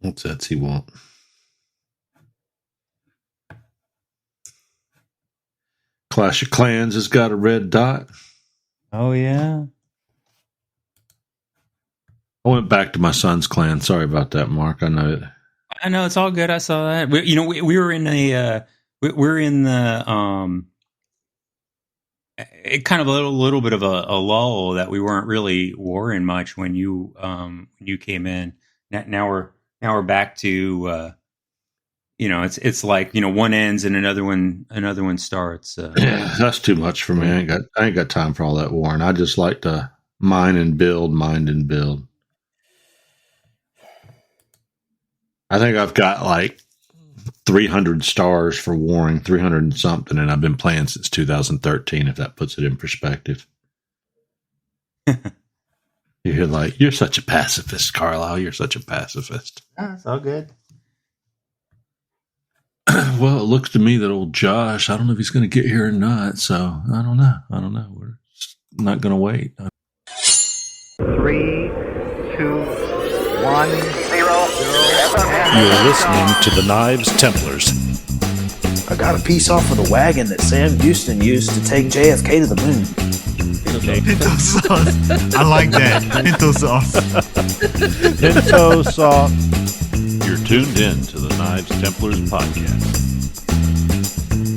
What's that he want? Clash of Clans has got a red dot. Oh, yeah. I went back to my son's clan. Sorry about that, Mark. I know it. I know, it's all good. I saw that. We were in we're in the it kind of a little bit of a lull that we weren't really warring much when you came in. Now we're back to it's like one ends and another one starts. Yeah, that's too much for me. I ain't got time for all that warring. I just like to mine and build. I think I've got like 300 stars for warring, 300 and something, and I've been playing since 2013, if that puts it in perspective. You're like, you're such a pacifist, Carlisle. You're such a pacifist. It's all good. Well, it looks to me that old Josh, I don't know if he's going to get here or not, so I don't know. We're not going to wait. 3, 2, 1, 0. You're listening to the Knives Templars. I got a piece off of the wagon that Sam Houston used to take JFK to the moon. Pinto sauce. I like that. Pinto sauce. Pinto sauce. You're tuned in to the Knives Templars podcast.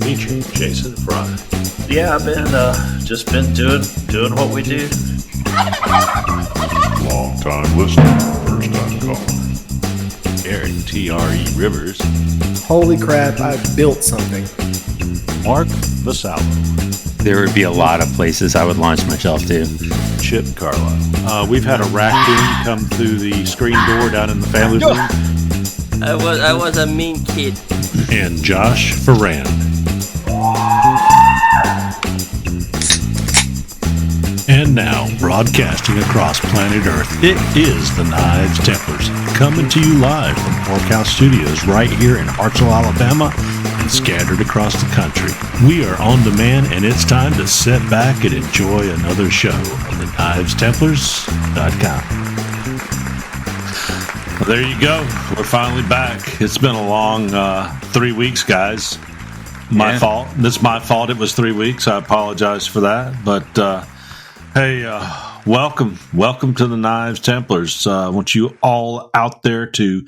Featuring Jason Fry. Yeah, I've been just been doing what we do. Long time listener, first time caller. Eric T.R.E. Rivers. Holy crap, I built something. Mark Vasallo. There would be a lot of places I would launch myself to. Chip Carlisle. We've had a raccoon come through the screen door down in the family room. I was a mean kid. And Josh Ferran. And now, broadcasting across planet Earth, it is the Knives Templars, coming to you live from Porkhouse Studios right here in Hartselle, Alabama, and scattered across the country. We are on demand, and it's time to sit back and enjoy another show of the KnivesTemplars.com. Well, there you go. We're finally back. It's been a long 3 weeks, guys. My fault. It's my fault. It was 3 weeks. I apologize for that. But hey, welcome to the Knives Templars. I want you all out there to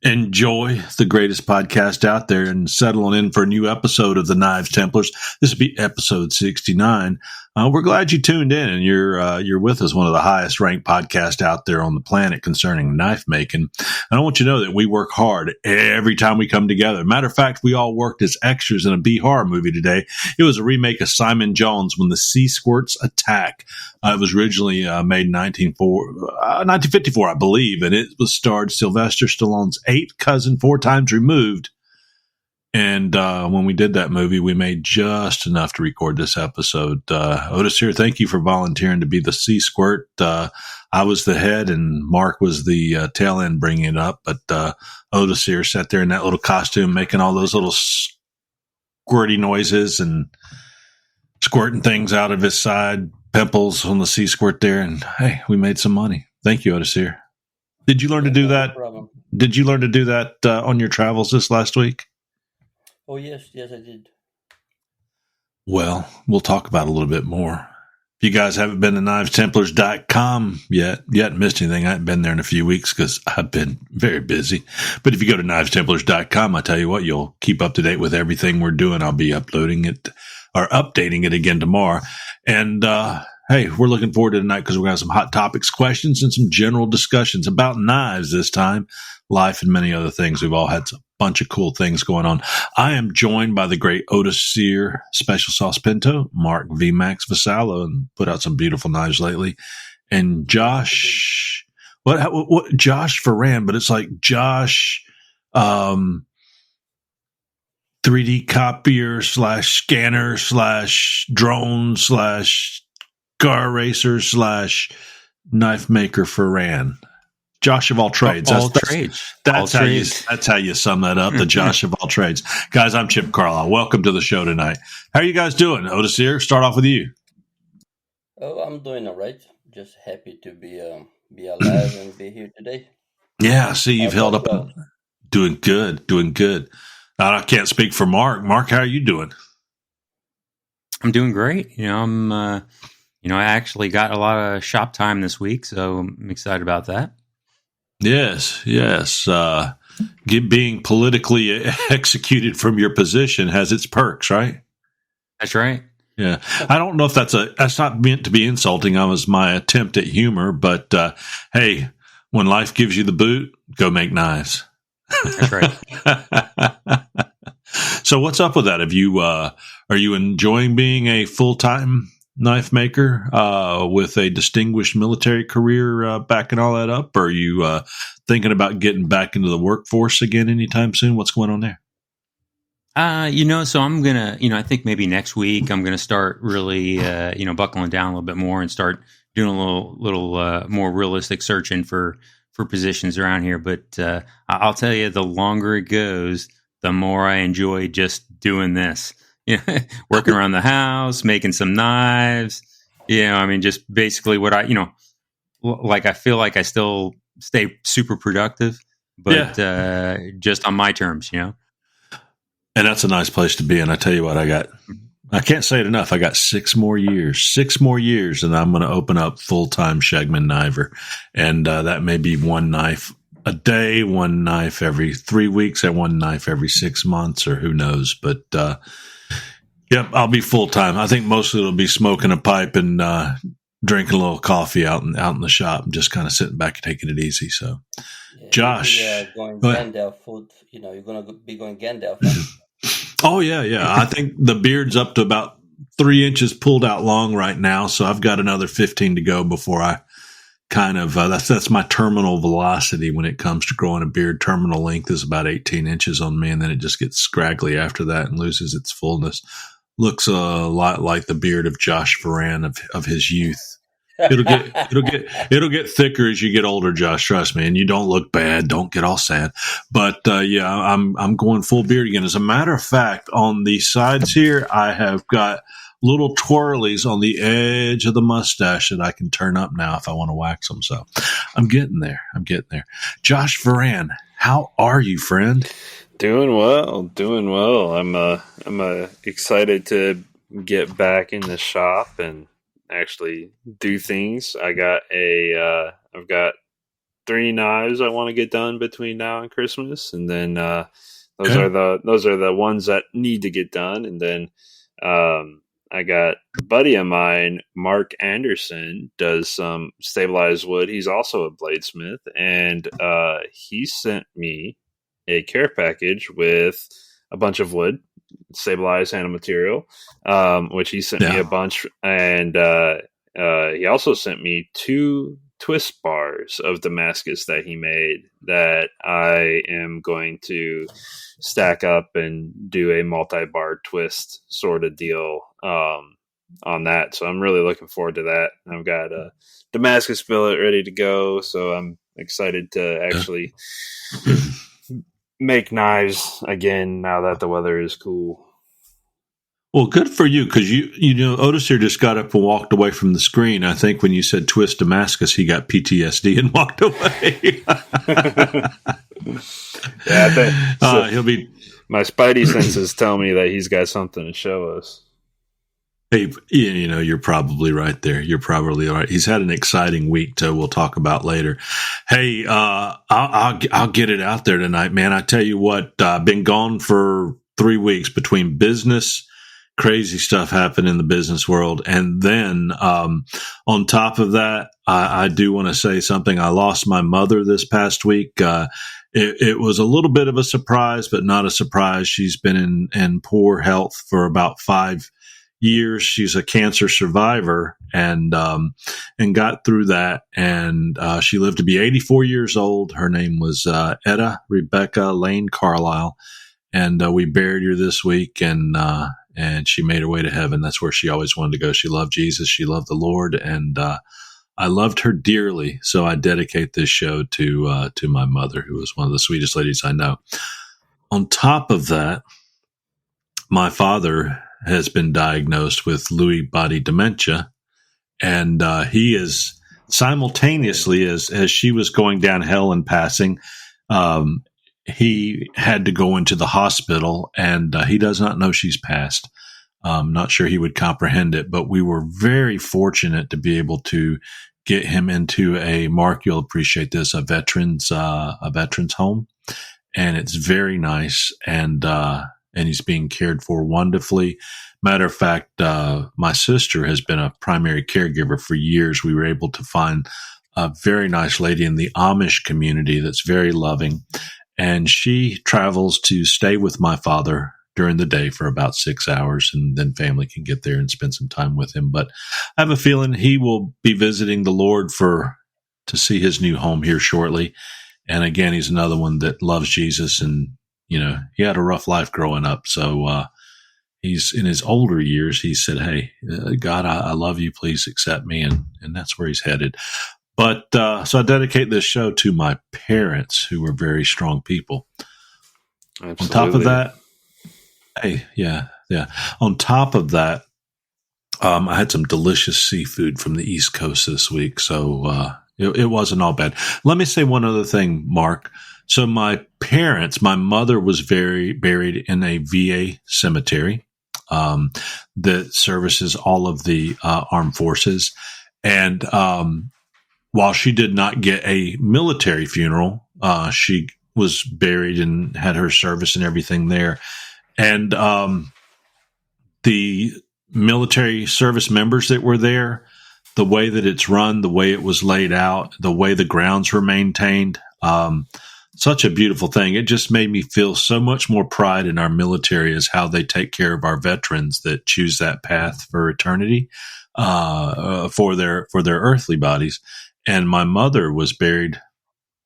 enjoy the greatest podcast out there and settling in for a new episode of the Knives Templars. This will be episode 69. We're glad you tuned in and you're with us, one of the highest ranked podcasts out there on the planet concerning knife making. And I want you to know that we work hard every time we come together. Matter of fact, we all worked as extras in a B horror movie today. It was a remake of Simon Jones' When the Sea Squirts Attack. It was originally made in 1954, I believe, and it was starred Sylvester Stallone's eighth cousin, 4 times removed. And when we did that movie, we made just enough to record this episode. Otis here, thank you for volunteering to be the sea squirt. I was the head and Mark was the tail end bringing it up. But Otis here sat there in that little costume making all those little squirty noises and squirting things out of his side, pimples on the sea squirt there. And hey, we made some money. Thank you, Otis here. Did you learn to do that? Problem. Did you learn to do that on your travels this last week? Oh, yes, I did. Well, we'll talk about it a little bit more. If you guys haven't been to KnivesTemplars.com yet, you haven't missed anything. I haven't been there in a few weeks because I've been very busy. But if you go to KnivesTemplars.com, I tell you what, you'll keep up to date with everything we're doing. I'll be uploading it or updating it again tomorrow. And, hey, we're looking forward to tonight because we're going to have some hot topics, questions, and some general discussions about knives this time, life, and many other things. We've all had a bunch of cool things going on. I am joined by the great Otis Sear, Special Sauce Pinto, Mark VMAX Vasallo, and put out some beautiful knives lately, and Josh, what Josh Ferran, but it's like Josh 3D copier / scanner / drone / car racer / knife maker Ferran. Josh of all trades. That's how you sum that up. The Josh of all trades. Guys, I'm Chip Carlisle. Welcome to the show tonight. How are you guys doing? Otis here. Start off with you. Oh, I'm doing all right. Just happy to be alive and be here today. Yeah, see, you've held up. Well. Doing good, doing good. I can't speak for Mark. Mark, how are you doing? I'm doing great. I actually got a lot of shop time this week, so I'm excited about that. Yes. Being politically executed from your position has its perks, right? That's right. Yeah. I don't know if that's not meant to be insulting. That was my attempt at humor, but hey, when life gives you the boot, go make knives. That's right. So what's up with that? Are you enjoying being a full-time knife maker with a distinguished military career backing all that up? Or are you thinking about getting back into the workforce again anytime soon? What's going on there? So I'm gonna, I think maybe next week I'm gonna start really, buckling down a little bit more and start doing a little more realistic searching for positions around here. But I'll tell you, the longer it goes, the more I enjoy just doing this. Working around the house, making some knives. Just basically what I feel like I still stay super productive, but just on my terms, And that's a nice place to be. And I tell you what, I can't say it enough. I got 6 more years, and I'm going to open up full-time Shegman Kniver. And that may be one knife a day, one knife every 3 weeks, and one knife every 6 months, or who knows. But, yep, I'll be full-time. I think mostly it'll be smoking a pipe and drinking a little coffee out in the shop and just kind of sitting back and taking it easy. So, Josh. Going Gandalf food, you're going to be going Gandalf. Oh, yeah. I think the beard's up to about 3 inches pulled out long right now, so I've got another 15 to go before I kind of that's my terminal velocity when it comes to growing a beard. Terminal length is about 18 inches on me, and then it just gets scraggly after that and loses its fullness. Looks a lot like the beard of Josh Varan of his youth. It'll get thicker as you get older, Josh. Trust me. And you don't look bad. Don't get all sad. But I'm going full beard again. As a matter of fact, on the sides here, I have got little twirlies on the edge of the mustache that I can turn up now if I want to wax them. So I'm getting there. Josh Varan, how are you, friend? Doing well. I'm excited to get back in the shop and actually do things. I've got 3 knives I want to get done between now and Christmas, and then those are the ones that need to get done. And then I got a buddy of mine, Mark Anderson, does some stabilized wood. He's also a bladesmith, and he sent me a care package with a bunch of wood, stabilized handle material, which he sent me a bunch. And he also sent me 2 twist bars of Damascus that he made that I am going to stack up and do a multi-bar twist sort of deal on that. So I'm really looking forward to that. I've got a Damascus billet ready to go, so I'm excited to actually make knives again now that the weather is cool. Well, good for you, because Otis here just got up and walked away from the screen. I think when you said twist Damascus, he got PTSD and walked away. He'll be. My spidey senses tell me that he's got something to show us. Hey, you're probably right there. You're probably right. He's had an exciting week, too. We'll talk about later. Hey, I'll get it out there tonight, man. I tell you what, I've been gone for 3 weeks between business. Crazy stuff happened in the business world. And then on top of that, I do want to say something. I lost my mother this past week. It was a little bit of a surprise, but not a surprise. She's been in poor health for about 5 years. She's a cancer survivor and got through that. And she lived to be 84 years old. Her name was Etta Rebecca Lane Carlisle. And we buried her this week, and she made her way to heaven. That's where she always wanted to go. She loved Jesus. She loved the Lord, and I loved her dearly. So I dedicate this show to my mother, who was one of the sweetest ladies I know. On top of that, my father has been diagnosed with Lewy body dementia, and he is simultaneously, as she was going downhill and passing, he had to go into the hospital, and he does not know she's passed. Not sure he would comprehend it, but we were very fortunate to be able to get him into Mark, you'll appreciate this, a veterans home, and it's very nice, and he's being cared for wonderfully. Matter of fact, my sister has been a primary caregiver for years. We were able to find a very nice lady in the Amish community that's very loving, and she travels to stay with my father during the day for about 6 hours, and then family can get there and spend some time with him. But I have a feeling he will be visiting the Lord to see his new home here shortly. And again, he's another one that loves Jesus, and he had a rough life growing up. So he's in his older years. He said, "Hey, God, I love you. Please accept me," and that's where he's headed. But so I dedicate this show to my parents, who were very strong people. Absolutely. On top of that. On top of that, I had some delicious seafood from the East Coast this week, so it wasn't all bad. Let me say one other thing, Mark. So my mother was buried in a VA cemetery that services all of the armed forces, and while she did not get a military funeral, she was buried and had her service and everything there. And the military service members that were there, the way that it's run, the way it was laid out, the way the grounds were maintained, such a beautiful thing. It just made me feel so much more pride in our military as how they take care of our veterans that choose that path for eternity, for their earthly bodies. And my mother was buried a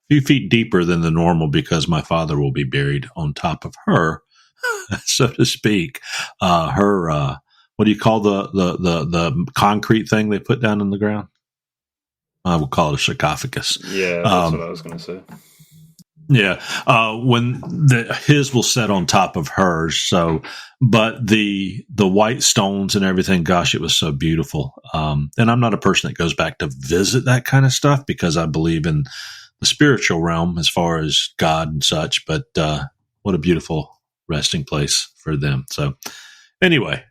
few feet deeper than the normal because my father will be buried on top of her, so to speak. Her, what do you call the concrete thing they put down in the ground? I would call it a sarcophagus. Yeah, that's what I was going to say. Yeah, when his will set on top of hers. So, but the white stones and everything, gosh, it was so beautiful. And I'm not a person that goes back to visit that kind of stuff because I believe in the spiritual realm as far as God and such. But what a beautiful resting place for them. So, anyway,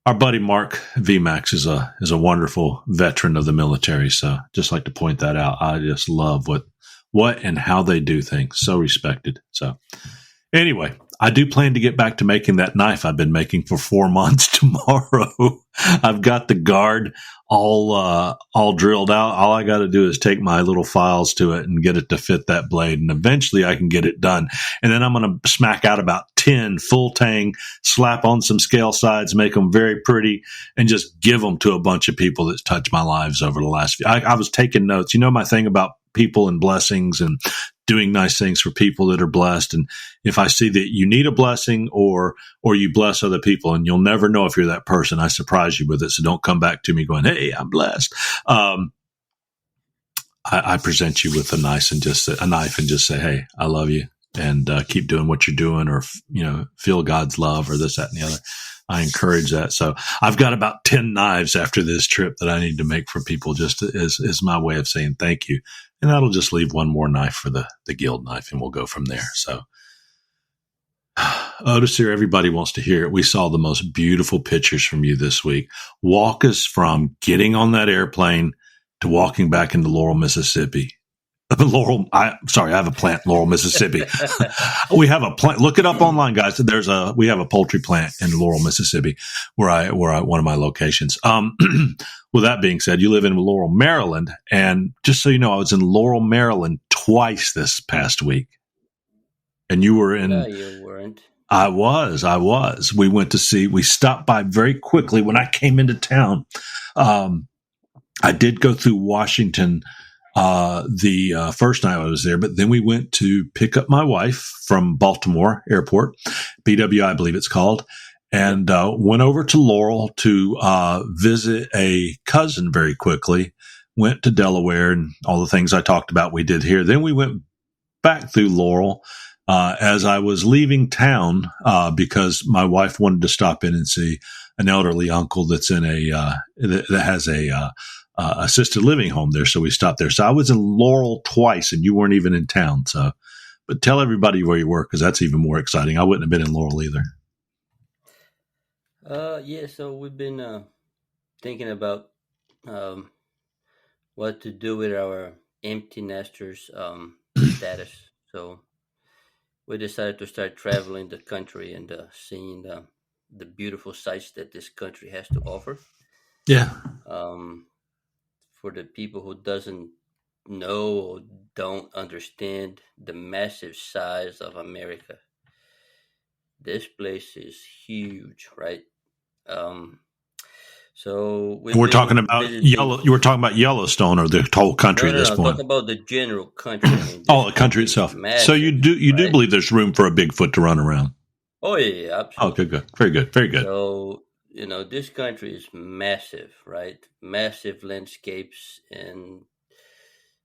our buddy Mark VMAX is a wonderful veteran of the military. So, just like to point that out. I just love what and how they do things. So respected. So anyway, I do plan to get back to making that knife I've been making for 4 months tomorrow. I've got the guard all drilled out. All I got to do is take my little files to it and get it to fit that blade. And eventually I can get it done. And then I'm going to smack out about 10 full tang, slap on some scale sides, make them very pretty, and just give them to a bunch of people that's touched my lives over the last few. I was taking notes. You know, my thing about people and blessings and doing nice things for people that are blessed. And if I see that you need a blessing or you bless other people, and you'll never know if you're that person, I surprise you with it. So don't come back to me going, "Hey, I'm blessed." I present you with a knife and just say, "Hey, I love you," and keep doing what you're doing, or feel God's love, or this, that, and the other. I encourage that. So I've got about 10 knives after this trip that I need to make for people, just as my way of saying thank you. And that'll just leave one more knife for the guild knife, and we'll go from there. So, Otis here, everybody wants to hear it. We saw the most beautiful pictures from you this week. Walk us from getting on that airplane to walking back into Laurel, Mississippi. I have a plant, Laurel, Mississippi. We have a plant. Look it up online, guys. We have a poultry plant in Laurel, Mississippi, where one of my locations. With that being said, you live in Laurel, Maryland, and just so you know, I was in Laurel, Maryland twice this past week. And you were in. No, you weren't. I was. We stopped by very quickly when I came into town. I did go through Washington the first night I was there, but then we went to pick up my wife from Baltimore Airport, BWI, I believe it's called, and went over to Laurel to visit a cousin very quickly. Went to Delaware and all the things I talked about we did here. Then we went back through Laurel as I was leaving town because my wife wanted to stop in and see an elderly uncle that's in that has a assisted living home there, so we stopped there. So I was in Laurel twice, and you weren't even in town. So, but tell everybody where you were, because that's even more exciting. I wouldn't have been in Laurel either. Yeah. So we've been thinking about what to do with our empty nesters status. So we decided to start traveling the country and seeing the beautiful sights that this country has to offer. Yeah. Um, for the people who doesn't know or don't understand the massive size of America, this place is huge, right? Um, so we've We're talking been about visiting. You were talking about Yellowstone or the whole country No, at no, this no. point. Talk about the general country. I mean, Oh, this the country is itself. So massive, you do right? believe there's room for a Bigfoot to run around? Oh yeah, Oh, absolutely. good. Very good. Very good. So this country is massive, right? Massive landscapes, and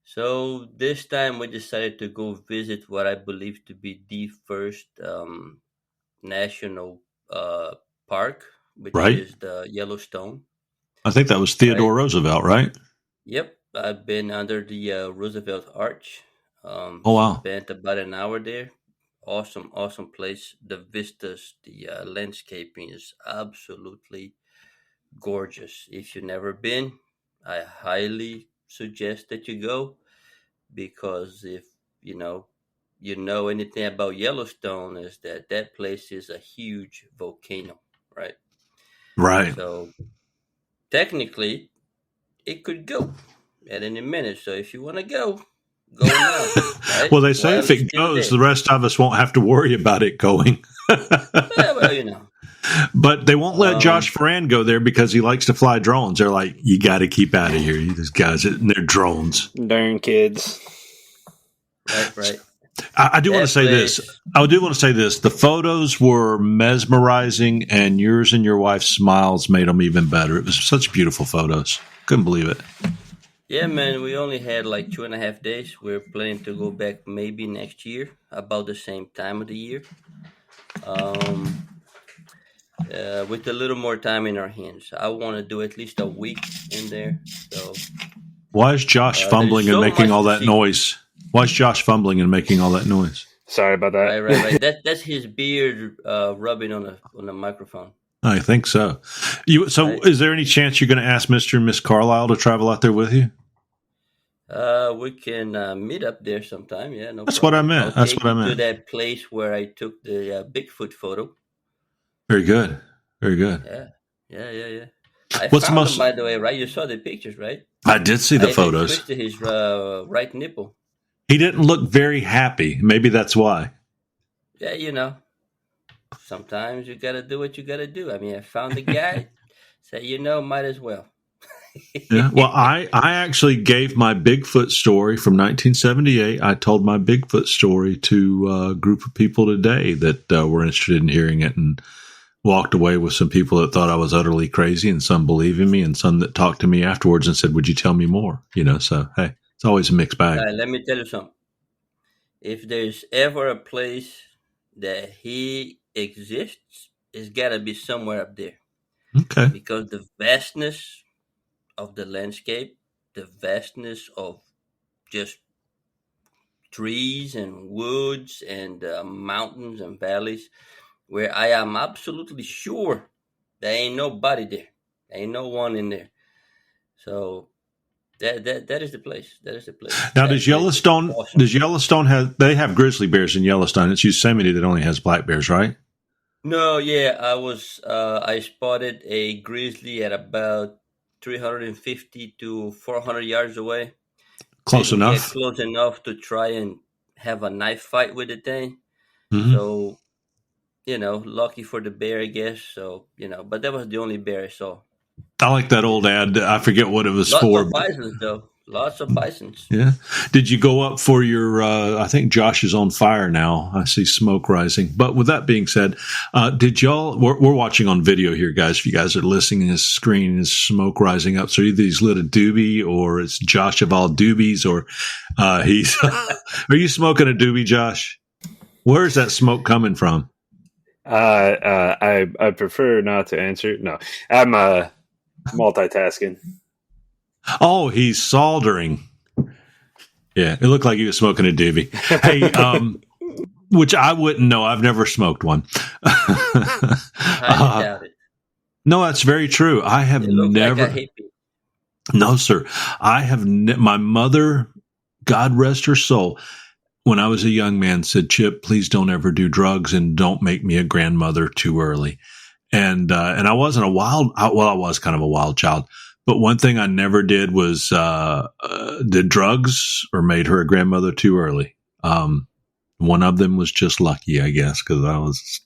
so this time we decided to go visit what I believe to be the first national park, which Right. is the Yellowstone, I think that was right? Theodore Roosevelt, right? Yep, I've been under the Roosevelt Arch. Oh, wow. Spent about an hour there. Awesome, awesome place. The vistas, the landscaping is absolutely gorgeous. If you've never been, I highly suggest that you go, because if you know anything about Yellowstone, is that that place is a huge volcano, right? Right. So technically, it could go at any minute. So if you want to go now, right? Well, they say While if it's it still goes, there. the rest of us won't have to worry about it going. Yeah, well, But they won't let Josh Um, Ferran go there because he likes to fly drones. They're like, you got to keep out of here. These guys, they're drones. Darn kids. right. I do want to That say this. place, I do want to say this. The photos were mesmerizing, and yours and your wife's smiles made them even better. It was such beautiful photos. Couldn't believe it. yeah, man. We only had like 2.5 days. We're planning to go back maybe next year, about the same time of the year. Um, with a little more time in our hands. I want to do at least a week in there. So Why is Josh there's fumbling and so making much all to that see. noise? Why is Josh fumbling and making all that noise? Sorry about that. Right. That's his beard rubbing on the microphone. I think so. So, Right. is there any chance you're going to ask Mr. and Miss Carlisle to travel out there with you? We can meet up there sometime. Yeah, no That's problem. what I meant. I'll That's take what I you to meant. that place where I took the Bigfoot photo. Very good. Very good. Yeah. I What's the found him, most? by the way, right? You saw the pictures, right? I did see I the even photos. twisted his right nipple. He didn't look very happy. Maybe that's why. Yeah, sometimes you got to do what you got to do. I mean, I found the guy, said, might as well. Yeah. Well, I actually gave my Bigfoot story from 1978. I told my Bigfoot story to a group of people today that were interested in hearing it, and walked away with some people that thought I was utterly crazy, and some believing me, and some that talked to me afterwards and said, "Would you tell me more?" So hey, it's always a mixed bag. Let me tell you something. If there's ever a place that he exists, it's got to be somewhere up there, Okay. because the vastness of the landscape, the vastness of just trees and woods and mountains and valleys, where I am absolutely sure there ain't nobody there. There ain't no one in there. So that is the place. That is the place. Now, That does place is Yellowstone awesome. does Yellowstone have? They have grizzly bears in Yellowstone. It's Yosemite that only has black bears, right? No, yeah, I spotted a grizzly at about 350 to 400 yards away. Close Didn't get enough. close enough to try and have a knife fight with the thing. Mm-hmm. So, lucky for the bear, I guess. So, but that was the only bear I saw. I like that old ad. I forget what it was Lots for. of bisons, though. Lots of bisons. Yeah. Did you go up for your? I think Josh is on fire now. I see smoke rising. But with that being said, did y'all? We're watching on video here, guys. If you guys are listening, his screen is smoke rising up. So either he's lit a doobie, or it's Josh of all doobies, or he's. Are you smoking a doobie, Josh? Where's that smoke coming from? I prefer not to answer. No, I'm multitasking. Oh, he's soldering. Yeah, it looked like he was smoking a doobie. Hey, which I wouldn't know. I've never smoked one. Highly doubt it. No, that's very true. I have It looked never. like a hippie. No, sir. I have. My mother, God rest her soul, when I was a young man, said, "Chip, please don't ever do drugs and don't make me a grandmother too early." And I wasn't a wild. Well, I was kind of a wild child. But one thing I never did was did drugs or made her a grandmother too early. One of them was just lucky, I guess, because I was,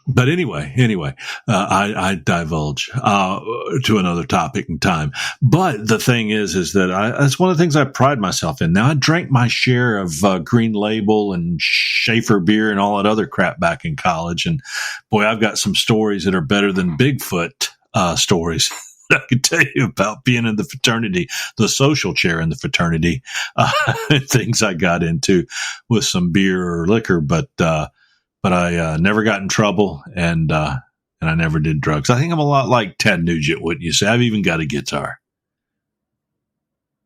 but anyway, I divulge to another topic in time. But the thing is that that's one of the things I pride myself in. Now, I drank my share of Green Label and Schaefer beer and all that other crap back in college. And boy, I've got some stories that are better than Bigfoot stories. I can tell you about being in the fraternity, the social chair in the fraternity, things I got into with some beer or liquor, but I never got in trouble, and I never did drugs. I think I'm a lot like Ted Nugent, wouldn't you say? I've even got a guitar.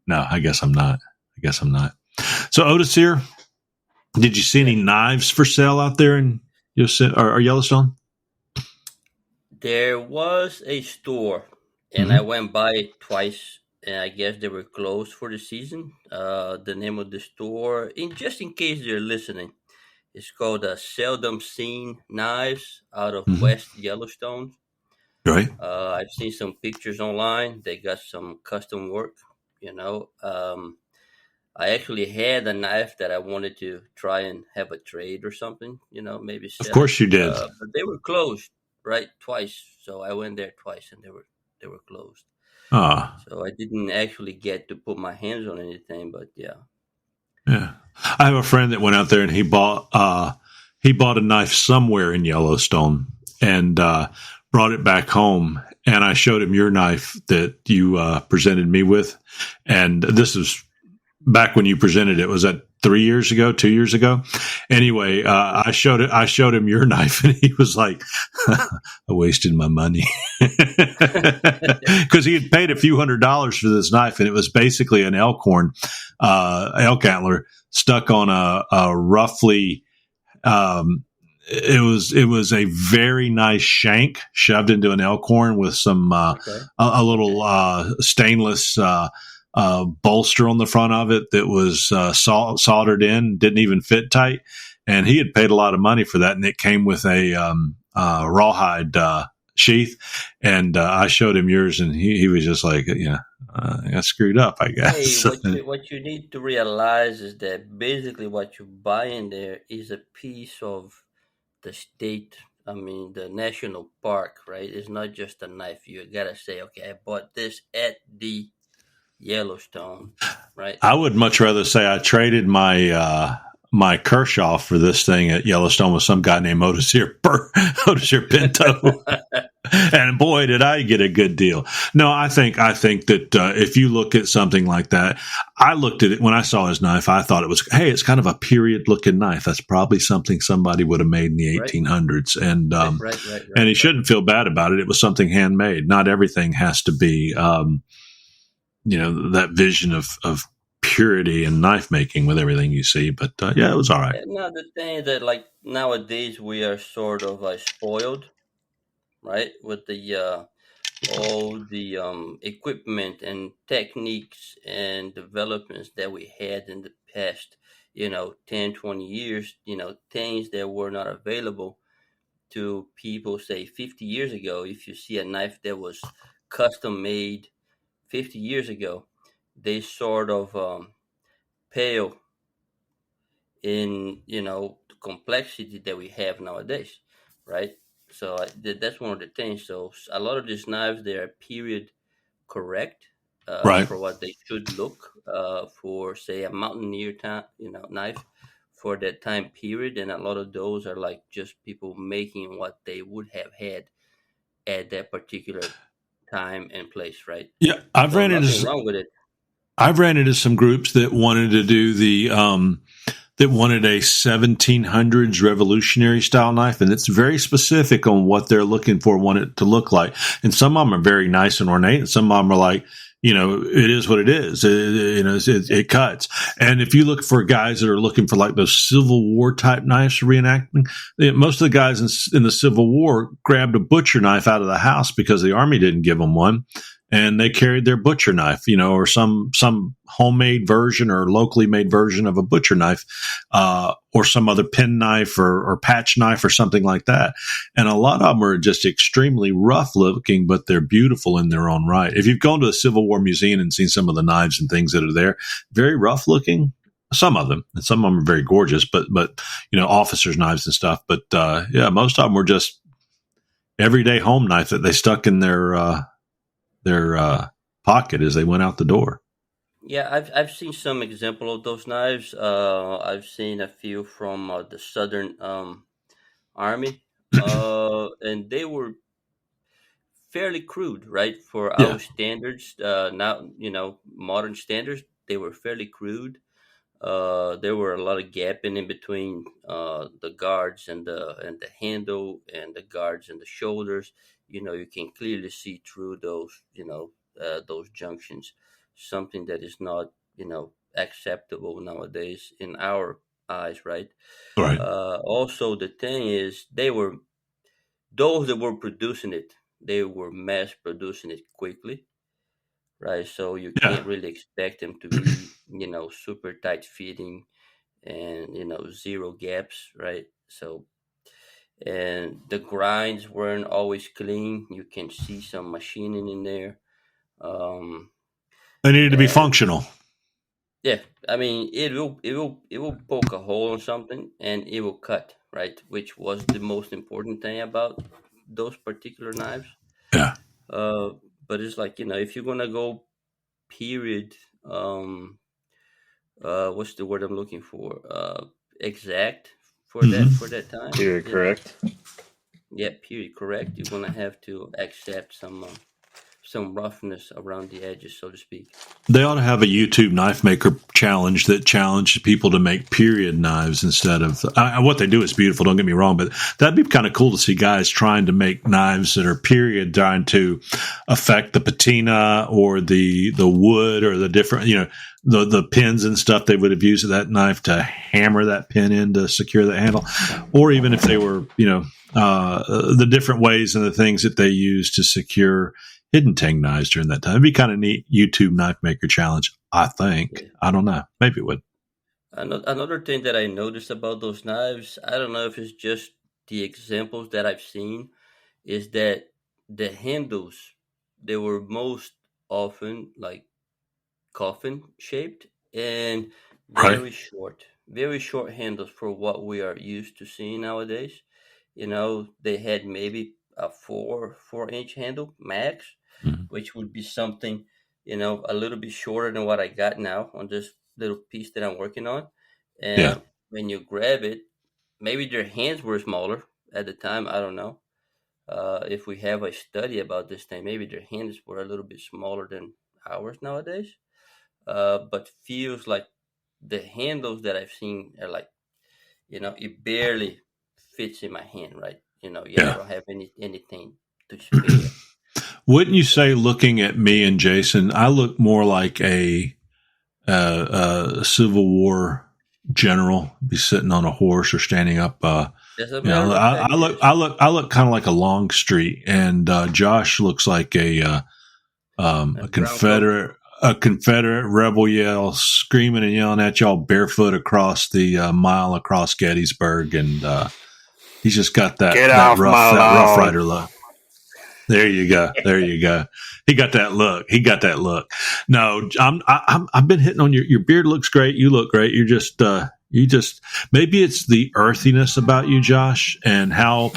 No, I guess I'm not. So, Otis here, did you see any knives for sale out there in Yellowstone? There was a store, and I went by it twice, and I guess they were closed for the season. The name of the store, just in case they're listening, is called Seldom Seen Knives out of West Yellowstone. Right. I've seen some pictures online. They got some custom work, I actually had a knife that I wanted to try and have a trade or something, maybe sell. Of course you did. But they were closed, right? Twice. So I went there twice and they were closed. So I didn't actually get to put my hands on anything, but yeah. Yeah. I have a friend that went out there and he bought a knife somewhere in Yellowstone and brought it back home. And I showed him your knife that you presented me with. And this is back when you presented it. Was that 2 years ago? Anyway, I showed him your knife and he was like, I wasted my money. Because he had paid a few $100s for this knife, and it was basically an elk antler stuck on a roughly, it was a very nice shank shoved into an elk horn with some, a little stainless bolster on the front of it that was soldered in, didn't even fit tight. And he had paid a lot of money for that, and it came with a rawhide sheath. And I showed him yours, and he was just like, I got screwed up, I guess. Hey, what you need to realize is that basically what you buy in there is a piece of the state, the national park, right? It's not just a knife. You gotta say, okay, I bought this at the Yellowstone, right? I would much rather say I traded my my Kershaw for this thing at Yellowstone with some guy named Otis Pinto. And boy, did I get a good deal. No, I think that if you look at something like that, I looked at it when I saw his knife. I thought it was, hey, it's kind of a period looking knife. That's probably something somebody would have made in the 1800s. And and he shouldn't feel bad about it. It was something handmade. Not everything has to be, that vision of purity and knife making with everything you see. But it was all right. Now the thing is that, like, nowadays we are sort of spoiled, right, with the all the equipment and techniques and developments that we had in the past 10, 20 years, things that were not available to people, say 50 years ago. If you see a knife that was custom made 50 years ago, they sort of pale in the complexity that we have nowadays, right? So that's one of the things. So a lot of these knives, they are period correct, Right. for what they should look, for, say, a mountaineer knife for that time period, and a lot of those are like just people making what they would have had at that particular time and place, right? Yeah, I've ran into wrong with it. I've ran into some groups that wanted to do the that wanted a 1700s revolutionary style knife, and it's very specific on what they're looking for, want it to look like. And some of them are very nice and ornate, and some of them are like, it is what it is. It cuts. And if you look for guys that are looking for like those Civil War type knives for reenacting, most of the guys in the Civil War grabbed a butcher knife out of the house because the army didn't give them one. And they carried their butcher knife, or some homemade version or locally made version of a butcher knife, or some other pen knife or patch knife or something like that. And a lot of them are just extremely rough looking, but they're beautiful in their own right. If you've gone to a Civil War museum and seen some of the knives and things that are there, very rough looking. Some of them, and some of them are very gorgeous, but officers' knives and stuff. But most of them were just everyday home knife that they stuck in their pocket as they went out the door. Yeah, I've seen some example of those knives. I've seen a few from the Southern Army, and they were fairly crude, right? For our standards, now modern standards, they were fairly crude. There were a lot of gapping in between the guards and the handle and the guards and the shoulders. You can clearly see through those junctions. Something that is not acceptable nowadays in our eyes, right? Right. Also, the thing is, those that were producing it, they were mass producing it quickly. Right, so you can't really expect them to be, super tight fitting and zero gaps, right? So, and the grinds weren't always clean. You can see some machining in there. They needed to be functional. Yeah, I mean, it will poke a hole in something and it will cut, right? Which was the most important thing about those particular knives. Yeah. But it's like if you're gonna go period, what's the word I'm looking for? Exact for that time. Period correct. Yeah, period correct. You're gonna have to accept some roughness around the edges, so to speak. They ought to have a YouTube knife maker challenge that challenged people to make period knives instead of what they do is beautiful. Don't get me wrong, but that'd be kind of cool to see guys trying to make knives that are period, trying to affect the patina or the wood or the different, the pins and stuff they would have used that knife to hammer that pin in to secure the handle, or even if they were, the different ways and the things that they use to secure hidden tang knives during that time. It'd be kind of neat YouTube knife maker challenge, I think. Yeah. I don't know. Maybe it would. Another thing that I noticed about those knives, I don't know if it's just the examples that I've seen, is that the handles, they were most often like coffin shaped and very short handles for what we are used to seeing nowadays. They had maybe a 4-inch handle max, which would be something, a little bit shorter than what I got now on this little piece that I'm working on. And when you grab it, maybe their hands were smaller at the time. I don't know. If we have a study about this thing, maybe their hands were a little bit smaller than ours nowadays. But feels like the handles that I've seen are like, it barely fits in my hand, right? I don't have anything to spare. Wouldn't you say, looking at me and Jason, I look more like a Civil War general, be sitting on a horse or standing up? I look kind of like a Longstreet, and Josh looks like a Confederate rebel yell, screaming and yelling at y'all barefoot across the mile across Gettysburg, and he's just got that rough rider look. There you go. He got that look. No, I've been hitting on your beard looks great. You look great. You just maybe it's the earthiness about you, Josh, and how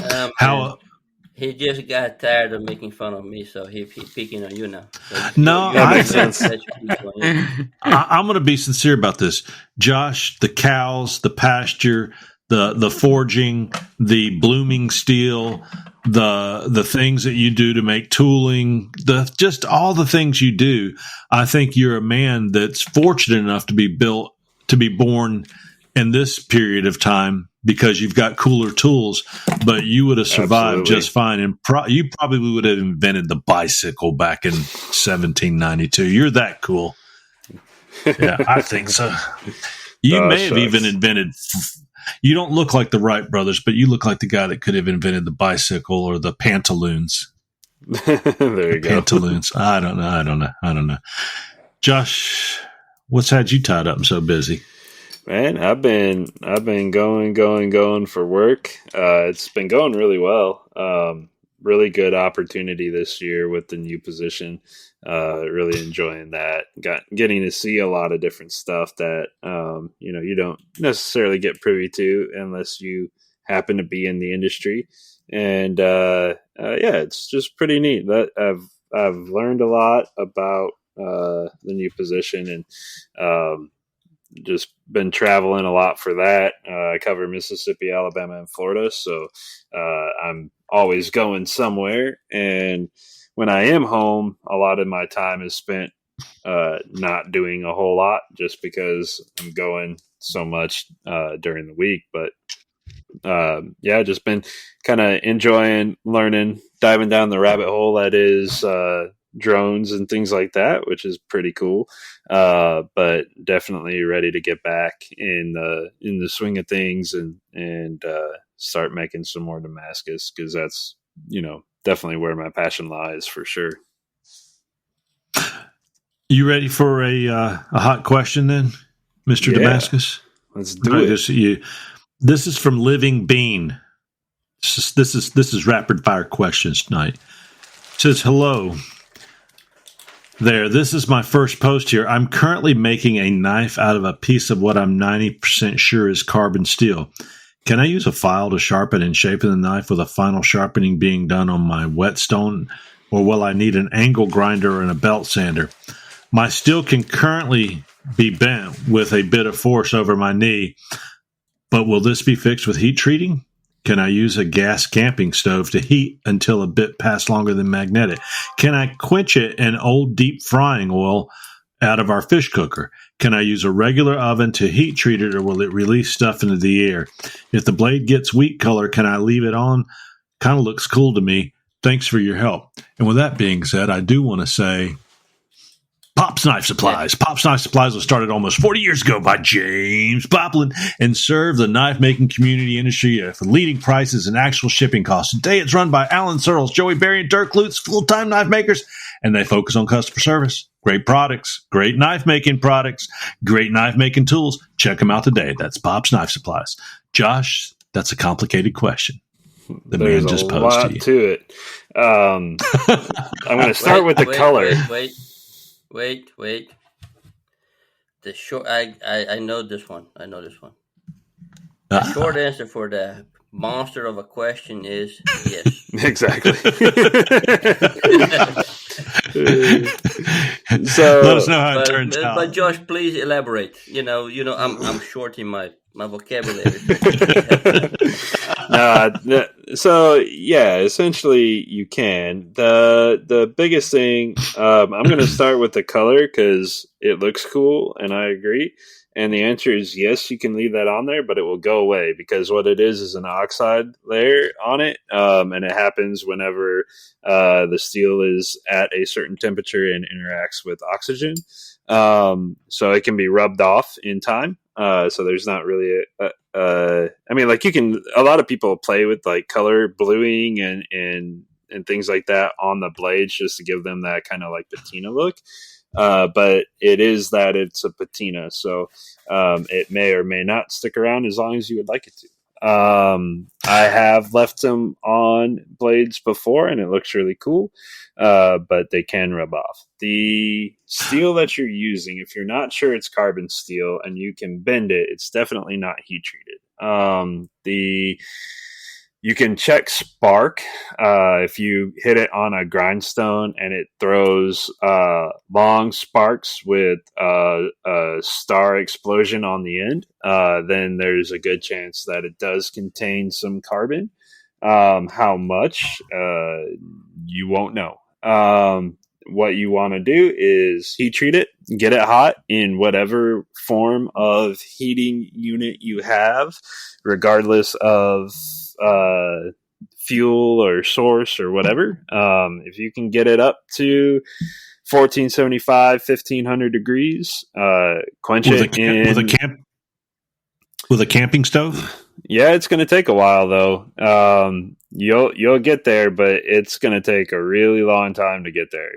he just got tired of making fun of me, so he's picking on you now. So no, that makes sense. I'm going to be sincere about this, Josh. The cows, the pasture, the forging, the blooming steel, the things that you do to make tooling, just all the things you do. I think you're a man that's fortunate enough to be born in this period of time because you've got cooler tools, but you would have survived Absolutely. just fine. And you probably would have invented the bicycle back in 1792. You're that cool. Yeah, I think so. You may have even invented. You don't look like the Wright brothers, but you look like the guy that could have invented the bicycle or the pantaloons. There you go. Pantaloons. I don't know. Josh, what's had you tied up and so busy? Man, I've been going for work. It's been going really well. Really good opportunity this year with the new position. Really enjoying that. Getting to see a lot of different stuff that you don't necessarily get privy to unless you happen to be in the industry. And it's just pretty neat. That I've learned a lot about the new position and just been traveling a lot for that. I cover Mississippi, Alabama, and Florida, so I'm always going somewhere. And when I am home, a lot of my time is spent not doing a whole lot just because I'm going so much during the week. But just been kind of enjoying learning, diving down the rabbit hole that is drones and things like that, which is pretty cool. But definitely ready to get back in the swing of things and start making some more Damascus, because that's definitely where my passion lies for sure. You ready for a hot question then, Mr. Damascus? Let's do it. This is from Living Bean. This is rapid fire questions tonight. It says, hello there. This is my first post here. I'm currently making a knife out of a piece of what I'm 90% sure is carbon steel. Can I use a file to sharpen and shape the knife with a final sharpening being done on my whetstone, or will I need an angle grinder and a belt sander? My steel can currently be bent with a bit of force over my knee, but will this be fixed with heat treating? Can I use a gas camping stove to heat until a bit past longer than magnetic? Can I quench it in old deep frying oil out of our fish cooker? Can I use a regular oven to heat treat it, or will it release stuff into the air? If the blade gets wheat color, can I leave it on? Kind of looks cool to me. Thanks for your help. And with that being said, I do want to say Pop's Knife Supplies. Pop's Knife Supplies was started almost 40 years ago by James Poplin and served the knife-making community industry for leading prices and actual shipping costs. Today, it's run by Alan Searles, Joey Berry, and Dirk Lutz, full-time knife makers, and they focus on customer service. Great products, great knife-making products, great knife-making tools. Check them out today. That's Pop's Knife Supplies. Josh, that's a complicated question. There's man just a posed lot to you. to it. I'm going to start with the color. Wait. The short. I know this one. The short answer for the monster of a question is yes. Exactly. So let us know how it turns out. But Josh, please elaborate. I'm short in my vocabulary. So essentially you can. The biggest thing, I'm going to start with the color because it looks cool, and I agree. And the answer is yes, you can leave that on there, but it will go away because what it is an oxide layer on it, and it happens whenever the steel is at a certain temperature and interacts with oxygen. So it can be rubbed off in time. So there's not really a lot of people play with like color bluing and things like that on the blades just to give them that kind of like patina look. But it's a patina. So, it may or may not stick around as long as you would like it to. I have left them on blades before and it looks really cool. But they can rub off. The steel that you're using, if you're not sure it's carbon steel and you can bend it, it's definitely not heat treated. You can check spark if you hit it on a grindstone and it throws long sparks with a star explosion on the end. Then there's a good chance that it does contain some carbon. How much, you won't know. what you want to do is heat treat it, get it hot in whatever form of heating unit you have, regardless of fuel or source or whatever. If you can get it up to 1475, 1500 degrees, quench with it in with a camping stove. Yeah, it's going to take a while though. You'll get there, but it's going to take a really long time to get there.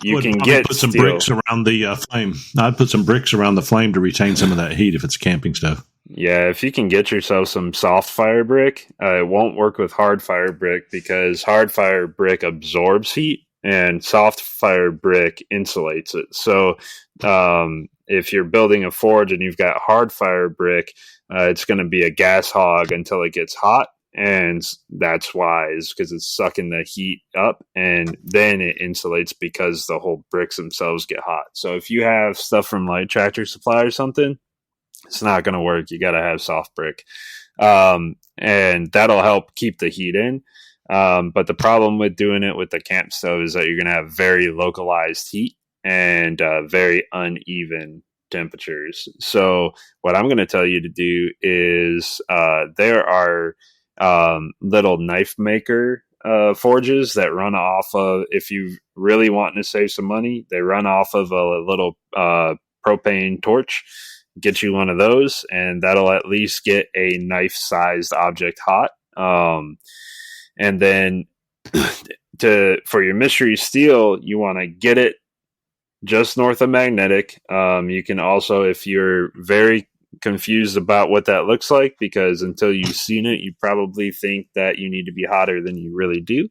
You can put some bricks around the flame. I'd put some bricks around the flame to retain some of that heat if it's a camping stove. Yeah, if you can get yourself some soft fire brick, it won't work with hard fire brick because hard fire brick absorbs heat and soft fire brick insulates it. So if you're building a forge and you've got hard fire brick, it's going to be a gas hog until it gets hot. And that's why, is because it's sucking the heat up and then it insulates because the whole bricks themselves get hot. So if you have stuff from like Tractor Supply or something, it's not going to work. You got to have soft brick. And that'll help keep the heat in. But the problem with doing it with the camp stove is that you're going to have very localized heat and very uneven temperatures. So what I'm going to tell you to do is there are little knife maker forges that run off of, if you really want to save some money, they run off of a little propane torch. Get you one of those, and that'll at least get a knife-sized object hot. And then for your mystery steel, you want to get it just north of magnetic. You can also, if you're very confused about what that looks like, because until you've seen it, you probably think that you need to be hotter than you really do.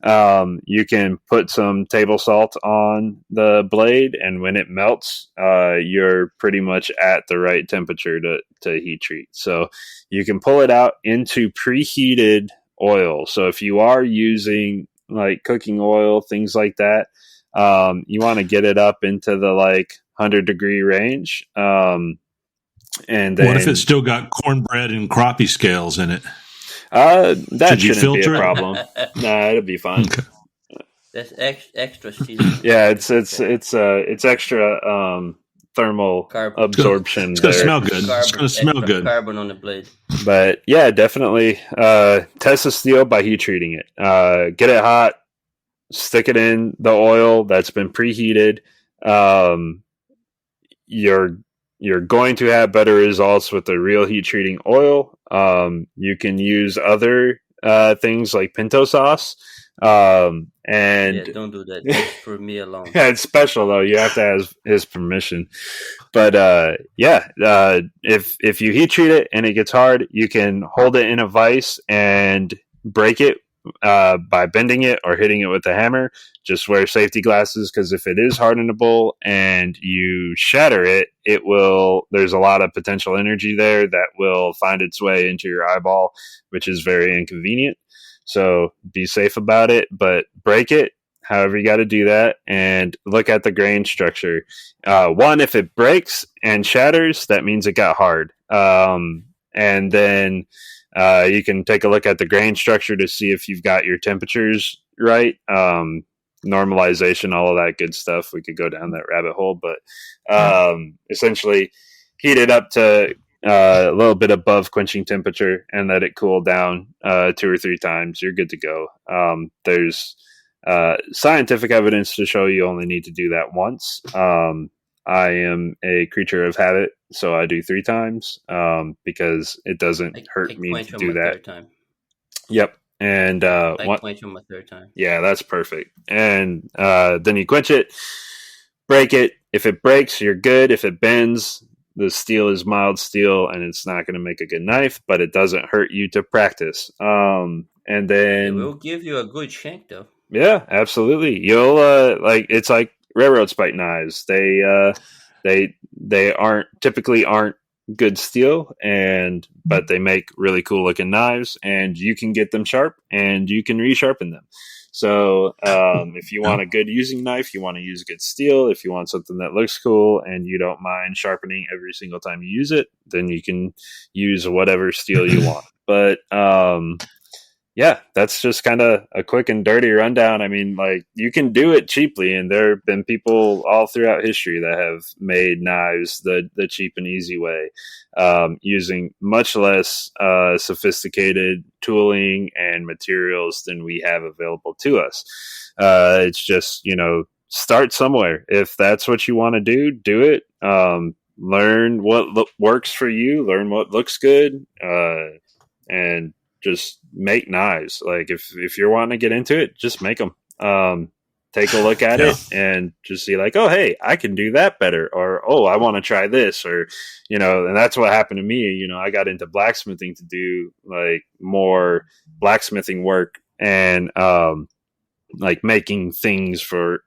You can put some table salt on the blade, and when it melts, you're pretty much at the right temperature to heat treat. So you can pull it out into preheated oil. So if you are using like cooking oil, things like that, you want to get it up into the like 100-degree range. And then, what if it's still got cornbread and crappie scales in it? That shouldn't be a problem. Nah, it'll be fine. Okay. That's extra steel. Yeah, it's extra thermal absorption. It's gonna smell good. It's gonna smell good. Carbon on the blade. But yeah, definitely test the steel by heat treating it. Get it hot, stick it in the oil that's been preheated. You're going to have better results with the real heat treating oil. You can use other things like pinto sauce. And don't do that. That's for me alone. Yeah, it's special though. You have to have his permission. But if you heat treat it and it gets hard, you can hold it in a vise and break it by bending it or hitting it with a hammer. Just wear safety glasses, because if it is hardenable and you shatter it, there's a lot of potential energy there that will find its way into your eyeball, which is very inconvenient. So be safe about it, but break it however you got to do that, and look at the grain structure. If it breaks and shatters, that means it got hard. And then you can take a look at the grain structure to see if you've got your temperatures right. Normalization, all of that good stuff. We could go down that rabbit hole, but essentially heat it up to a little bit above quenching temperature and let it cool down 2 or 3 times. You're good to go. There's scientific evidence to show you only need to do that once. I am a creature of habit, so I do 3 times because it doesn't hurt me to do that. Time. Yep. And quench on my 3rd time. Yeah, that's perfect. And then you quench it, break it. If it breaks, you're good. If it bends, the steel is mild steel, and it's not going to make a good knife, but it doesn't hurt you to practice. And then it will give you a good shank, though. Yeah, absolutely. You'll it's like railroad spike knives. They typically aren't good steel, but they make really cool looking knives, and you can get them sharp and you can resharpen them. So if you want a good using knife, you want to use good steel. If you want something that looks cool and you don't mind sharpening every single time you use it, then you can use whatever steel you want. But yeah, that's just kind of a quick and dirty rundown. I mean, like, you can do it cheaply, and there have been people all throughout history that have made knives the cheap and easy way, using much less sophisticated tooling and materials than we have available to us. It's just, start somewhere. If that's what you want to do it. Learn what works for you, learn what looks good, and just make knives. Like, if you're wanting to get into it, just make them. Take a look at it and just see, like, oh, hey, I can do that better, or oh, I want to try this, or and that's what happened to me. I got into blacksmithing to do like more blacksmithing work and like making things for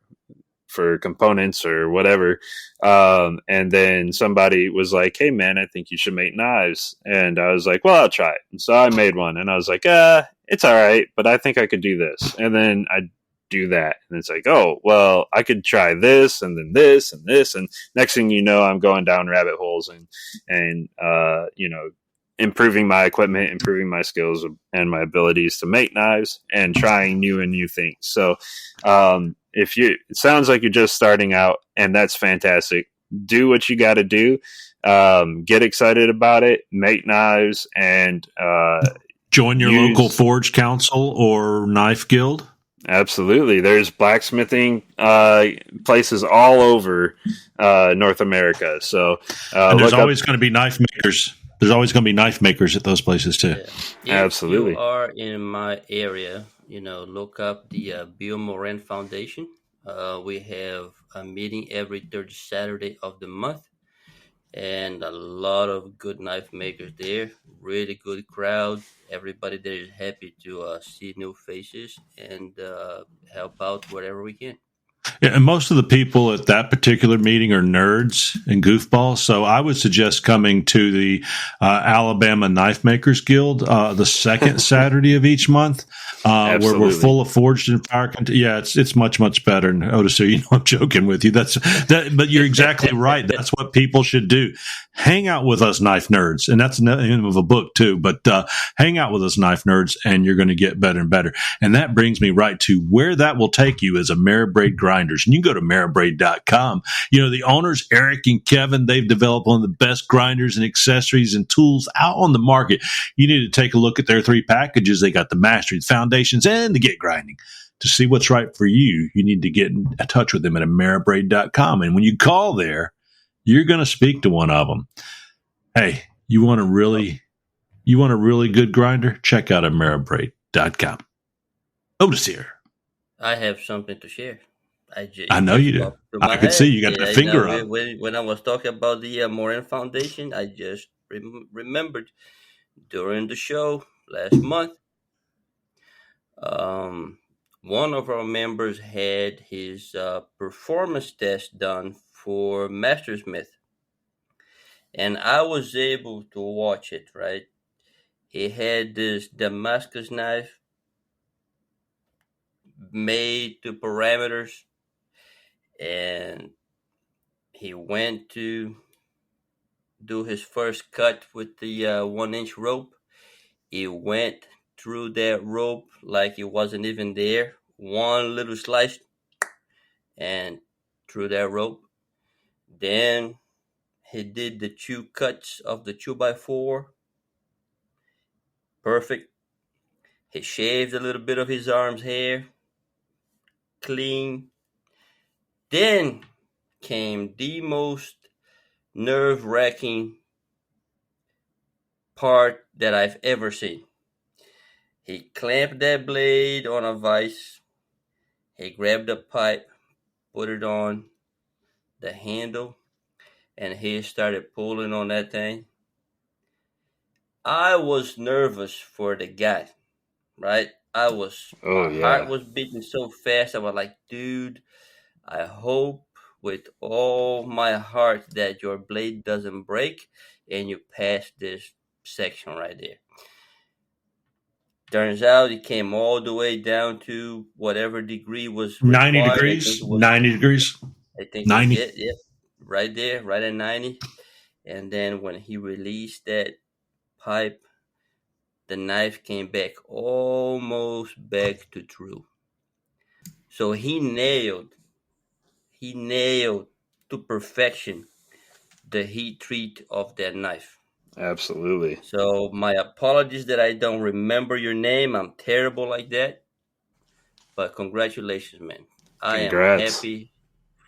components or whatever. And then somebody was like, hey man, I think you should make knives. And I was like, well, I'll try it. And so I made one, and I was like, it's all right, but I think I could do this. And then I do that. And it's like, oh, well, I could try this and then this and this. And next thing you know, I'm going down rabbit holes and improving my equipment, improving my skills and my abilities to make knives, and trying new things. So, it sounds like you're just starting out, and that's fantastic. Do what you got to do. Get excited about it. Make knives, and join your local forge council or knife guild. Absolutely, there's blacksmithing places all over North America. So and there's always going to be knife makers. There's always going to be knife makers at those places too. Yeah. Absolutely. If you are in my area, look up the Bill Moran Foundation. We have a meeting every third Saturday of the month, and a lot of good knife makers there. Really good crowd. Everybody there is happy to see new faces and help out wherever we can. Yeah, and most of the people at that particular meeting are nerds and goofballs. So I would suggest coming to the Alabama Knife Makers Guild the second Saturday of each month, where we're full of forged and fire content. Yeah, it's much better. And Otis, I'm joking with you. But you're exactly right. That's what people should do. Hang out with us knife nerds, and that's the name of a book too. But hang out with us knife nerds, and you're going to get better and better. And that brings me right to where that will take you as a Marabraid grinders. And you can go to marabraid.com. The owners, Eric and Kevin, they've developed one of the best grinders and accessories and tools out on the market. You need to take a look at their 3 packages. They got the mastery, the foundations, and the get grinding. To see what's right for you, you need to get in touch with them at marabraid.com. And when you call there, you're going to speak to one of them. Hey, you want a really good grinder? Check out marabraid.com. Otis here. I have something to share. I know you do. I could see you got the finger up. When I was talking about the Moran Foundation, I just remembered during the show last month, one of our members had his performance test done for Mastersmith, and I was able to watch it, right? He had this Damascus knife made to parameters, and he went to do his first cut with the 1-inch rope. He went through that rope like it wasn't even there. One little slice and through that rope. Then he did the 2 cuts of the 2x4. Perfect. He shaved a little bit of his arm's hair. Clean. Then came the most nerve-wracking part that I've ever seen. He clamped that blade on a vise. He grabbed a pipe, put it on the handle, and he started pulling on that thing. I was nervous for the guy, right? My heart was beating so fast. I was like, dude, I hope with all my heart that your blade doesn't break and you pass this section right there. Turns out it came all the way down to whatever degree was required. 90 degrees. 90 degrees. I think 90. Yeah, right there, right at 90. And then when he released that pipe, the knife came back almost back to true. So he nailed to perfection the heat treat of that knife. Absolutely. So my apologies that I don't remember your name. I'm terrible like that. But congratulations, man. I am Congrats. happy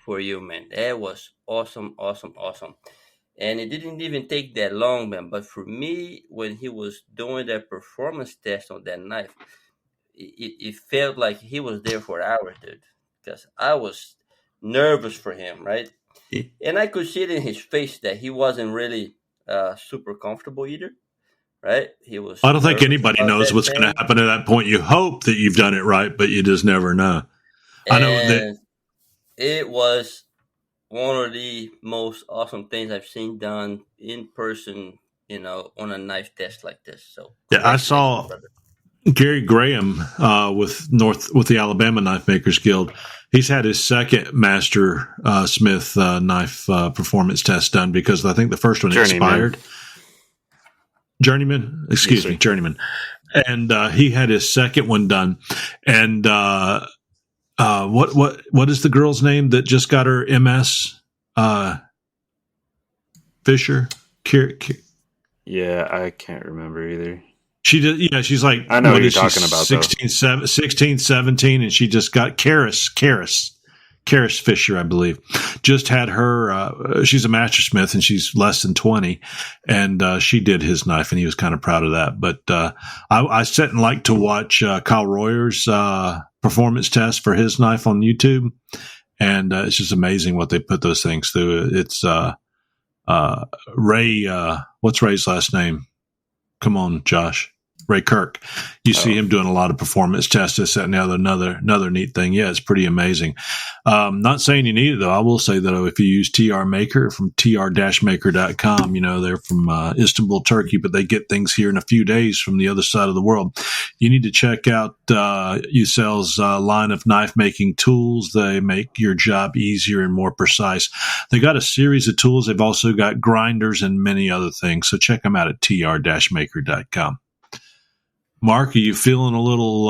for you, man. That was awesome. And it didn't even take that long, man. But for me, when he was doing that performance test on that knife, it felt like he was there for hours, dude. Because I was nervous for him, right? And I could see it in his face that he wasn't really super comfortable either, right? He was. I don't think nervous anybody about knows that what's going thing. to happen at that point. You hope that you've done it right, but you just never know. I know that. And it was one of the most awesome things I've seen done in person, on a knife test like this. So Yeah, I saw brother. Gary Graham with the Alabama Knife Makers Guild. He's had his second Master Smith knife performance test done because I think the first one expired. Journeyman, excuse me, Journeyman, and he had his second one done. And what is the girl's name that just got her MS? Fisher. Yeah, I can't remember either. She did, yeah. She's like, I know what you're talking about. 16, 17, and she just got Karis Fisher, I believe. Just had her. She's a master smith, and she's less than 20, and she did his knife, and he was kind of proud of that. But I sit and like to watch Kyle Royer's performance test for his knife on YouTube, and it's just amazing what they put those things through. It's Ray. What's Ray's last name? Come on, Josh. Ray Kirk. You see him doing a lot of performance tests, this, that, and the other. Another neat thing. Yeah, it's pretty amazing. Not saying you need it, though. I will say, though, if you use TR Maker from tr-maker.com, they're from Istanbul, Turkey, but they get things here in a few days from the other side of the world. You need to check out Ucel's line of knife-making tools. They make your job easier and more precise. They got a series of tools. They've also got grinders and many other things. So check them out at tr-maker.com. Mark, are you feeling a little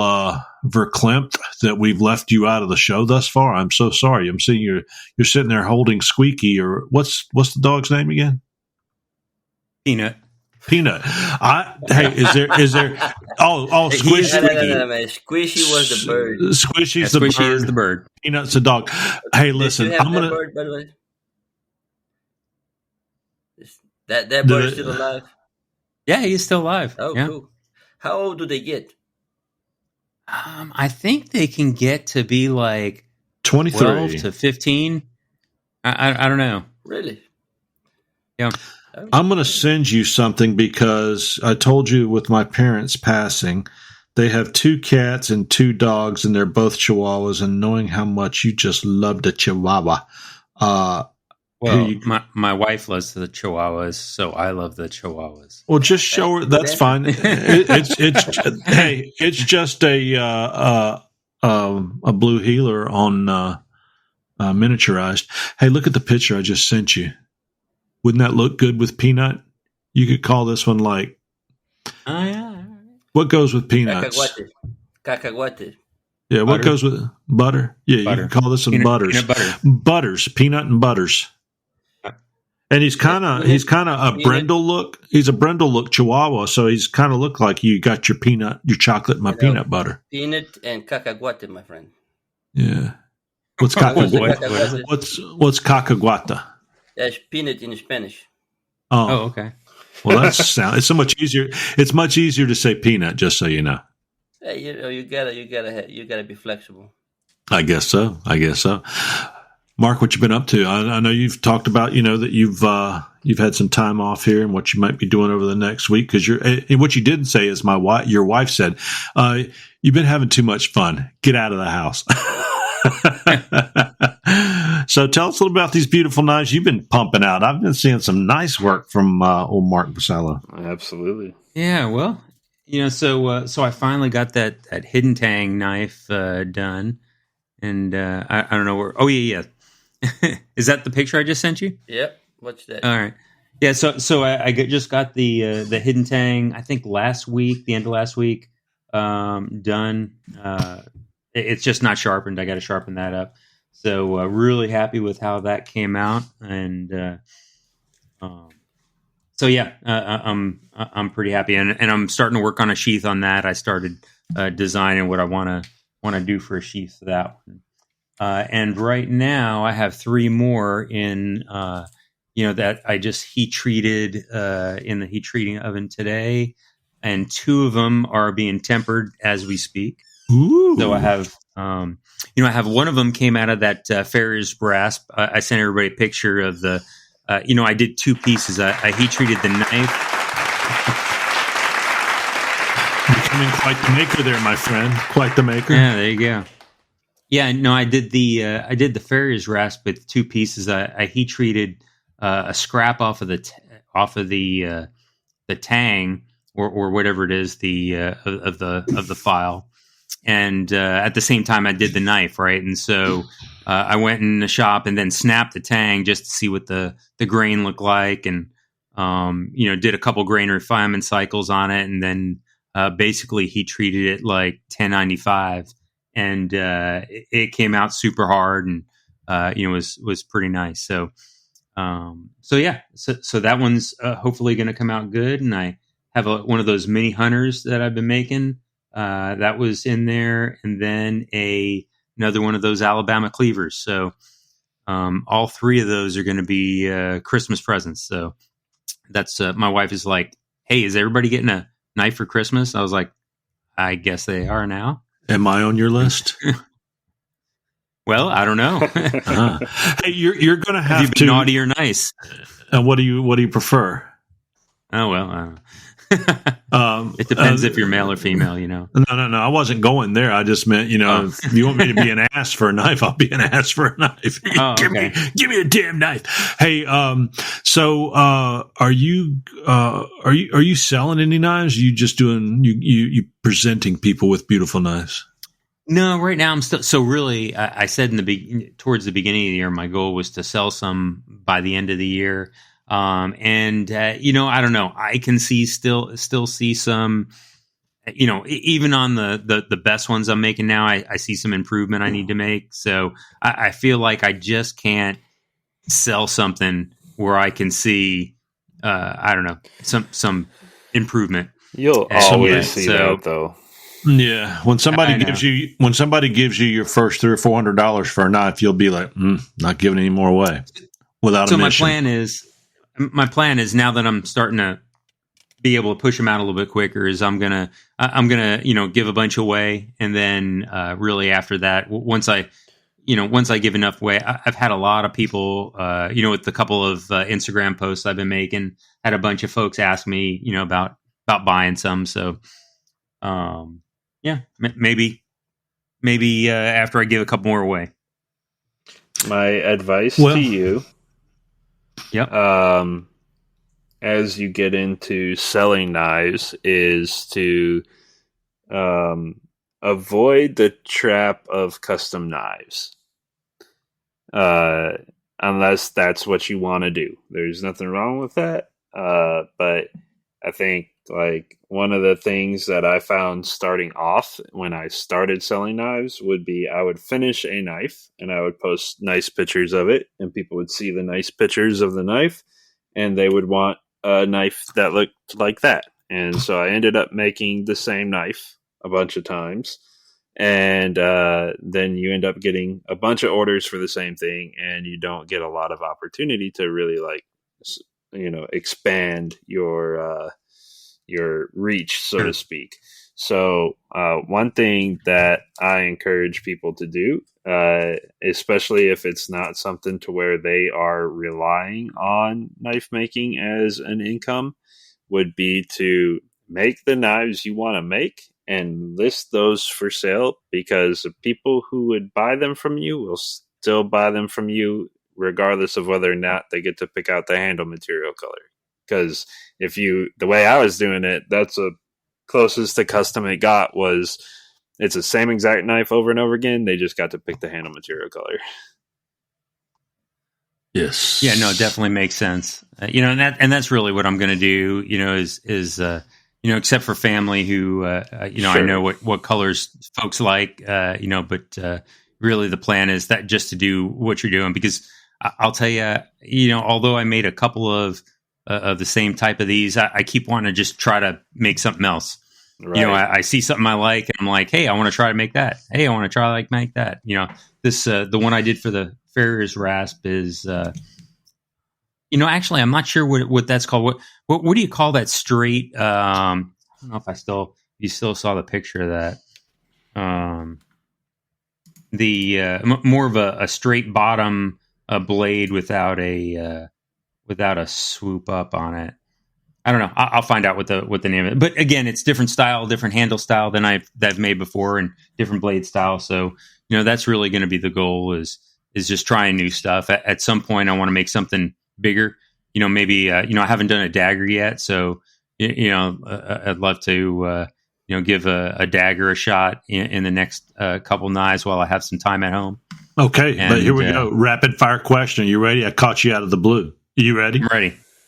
verklempt that we've left you out of the show thus far? I'm so sorry. I'm seeing you're sitting there holding Squeaky, or what's the dog's name again? Peanut. Hey, is there? Oh, Squishy. No, Squishy was the bird. Squishy's the Squishy bird. is the bird. Peanut's the dog. Hey, listen, I'm gonna. Bird, by the way? That bird is still alive. Yeah, he's still alive. Oh, yeah. Cool. How old do they get? I think they can get to be like 23 12 to 15. I don't know. Really? Yeah. I'm going to send you something because I told you with my parents passing, they have 2 cats and 2 dogs, and they're both Chihuahuas. And knowing how much you just love the Chihuahua, well, my wife loves the Chihuahuas, so I love the Chihuahuas. Well, just show her. That's fine. It's just a blue heeler on miniaturized. Hey, look at the picture I just sent you. Wouldn't that look good with Peanut? You could call this one like. Oh yeah. What goes with peanuts? Cacahuate. Yeah, what goes with butter? Yeah, butter. You can call this one butters. Peanut butter. Butters, peanut and butters. And he's kind of a brindle look. He's a brindle look Chihuahua, so he's kind of look like you got your chocolate, and my peanut butter. Peanut and cacahuate, my friend. Yeah. What's cacahuate? What's cacahuate? That's peanut in Spanish. Oh, okay. Well, it's so much easier. It's much easier to say peanut, just so you know. Hey, you gotta be flexible. I guess so. Mark, what you been up to? I know you've talked about, that you've had some time off here and what you might be doing over the next week. Because what you didn't say is your wife said, you've been having too much fun. Get out of the house. So tell us a little about these beautiful knives you've been pumping out. I've been seeing some nice work from old Mark Basello. Absolutely. Yeah, well, so I finally got that Hidden Tang knife done, and I don't know where. Oh yeah. Is that the picture I just sent you? Yep. What's that? All right. Yeah, so I just got the Hidden Tang, I think the end of last week, done. It's just not sharpened. I got to sharpen that up. So really happy with how that came out, and so yeah, I'm pretty happy, and I'm starting to work on a sheath on that. I started designing what I want to do for a sheath for that one, and right now I have 3 more in. That I just heat treated in the heat treating oven today, and 2 of them are being tempered as we speak. Ooh. So I have, I have one of them came out of that Farrier's brass. I sent everybody a picture of the, I did 2 pieces. I heat treated the knife. Becoming quite the maker there, my friend. Quite the maker. Yeah, there you go. Yeah, no, I did the Farrier's rasp with 2 pieces. I heat treated a scrap off of the tang or whatever it is of the file, and at the same time I did the knife, right? And so I went in the shop and then snapped the tang just to see what the grain looked like, and did a couple grain refinement cycles on it, and then basically heat treated it like 1095, and it came out super hard, and was pretty nice. So that one's hopefully going to come out good, and I have one of those mini hunters that I've been making that was in there, and then another one of those Alabama cleavers. So all 3 of those are going to be Christmas presents. So that's my wife is like, "Hey, is everybody getting a knife for Christmas?" I was like, "I guess they are now." Am I on your list? Well, I don't know. Hey, you're going to have you been to naughty or nice. And what do you prefer? Oh well, it depends if you're male or female. No. I wasn't going there. I just meant, if you want me to be an ass for a knife, I'll be an ass for a knife. Oh, okay. Give me a damn knife. Hey, so are you selling any knives? Are you just doing you presenting people with beautiful knives? No, right now I'm still. So really, I said towards the beginning of the year, my goal was to sell some by the end of the year. I don't know. I can still see some, even on the best ones I'm making now, I see some improvement I need to make. So I feel like I just can't sell something where I can see, I don't know, some improvement. You'll always see that though. Yeah, when somebody gives you your first $300 or $400 for a knife, you'll be like, not giving any more away without a mission. My plan is now that I'm starting to be able to push them out a little bit quicker, is I'm gonna give a bunch away, and then really after that, once I give enough away, I've had a lot of people, with the couple of Instagram posts I've been making, had a bunch of folks ask me, about buying some. So, maybe after I give a couple more away. My advice to you, as you get into selling knives, is to avoid the trap of custom knives, unless that's what you want to do. There's nothing wrong with that, but I think like one of the things that I found starting off when I started selling knives would be I would finish a knife and I would post nice pictures of it, and people would see the nice pictures of the knife and they would want a knife that looked like that. And so I ended up making the same knife a bunch of times. And then you end up getting a bunch of orders for the same thing, and you don't get a lot of opportunity to really expand your reach, so to speak. So one thing that I encourage people to do, especially if it's not something to where they are relying on knife making as an income, would be to make the knives you want to make and list those for sale, because the people who would buy them from you will still buy them from you regardless of whether or not they get to pick out the handle material color. Because the way I was doing it, that's the closest to custom it got, was it's the same exact knife over and over again. They just got to pick the handle material color. Yes. Yeah, no, it definitely makes sense. And that's really what I'm going to do. Except for family who, I know what colors folks like. But really the plan is that just to do what you're doing, because I'll tell you, although I made a couple of the same type of these, I keep wanting to just try to make something else. Right. I see something I like, and I'm like, hey, I want to try to make that. Hey, I want to try to make that. This the one I did for the Farrier's Rasp is, actually, I'm not sure what that's called. What do you call that straight? I don't know if you still saw the picture of that. More of a straight bottom blade without a swoop up on it. I don't know. I'll find out what the name of it. But again, it's different style, different handle style than I've made before, and different blade style. So that's really going to be the goal is just trying new stuff. At some point, I want to make something bigger. Maybe I haven't done a dagger yet, so I'd love to give a dagger a shot in the next couple knives while I have some time at home. Okay, but here we go. Rapid fire question. Are you ready? I caught you out of the blue. Are you ready?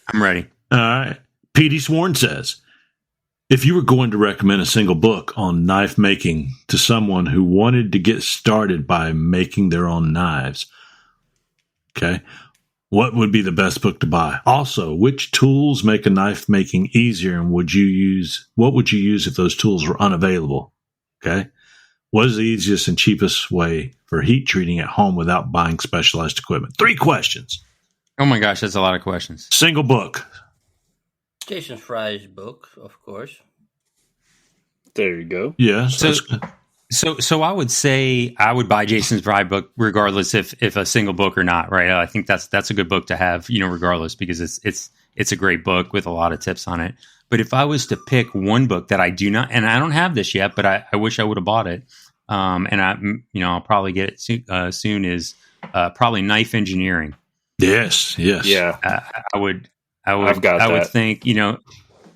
I'm ready. All right. Petey Sworn says, if you were going to recommend a single book on knife making to someone who wanted to get started by making their own knives, okay, what would be the best book to buy? Also, which tools make a knife making easier, and what would you use if those tools were unavailable? Okay. What is the easiest and cheapest way for heat treating at home without buying specialized equipment? 3 questions. Oh my gosh, that's a lot of questions. Single book. Jason Fry's book, of course. There you go. Yeah. So I would say I would buy Jason's Fry book regardless if a single book or not, right? I think that's a good book to have, regardless, because it's a great book with a lot of tips on it. But if I was to pick one book that I do not, and I don't have this yet, but I wish I would have bought it, and I'll probably get it soon, is probably Knife Engineering. Yes. Yeah. I would think,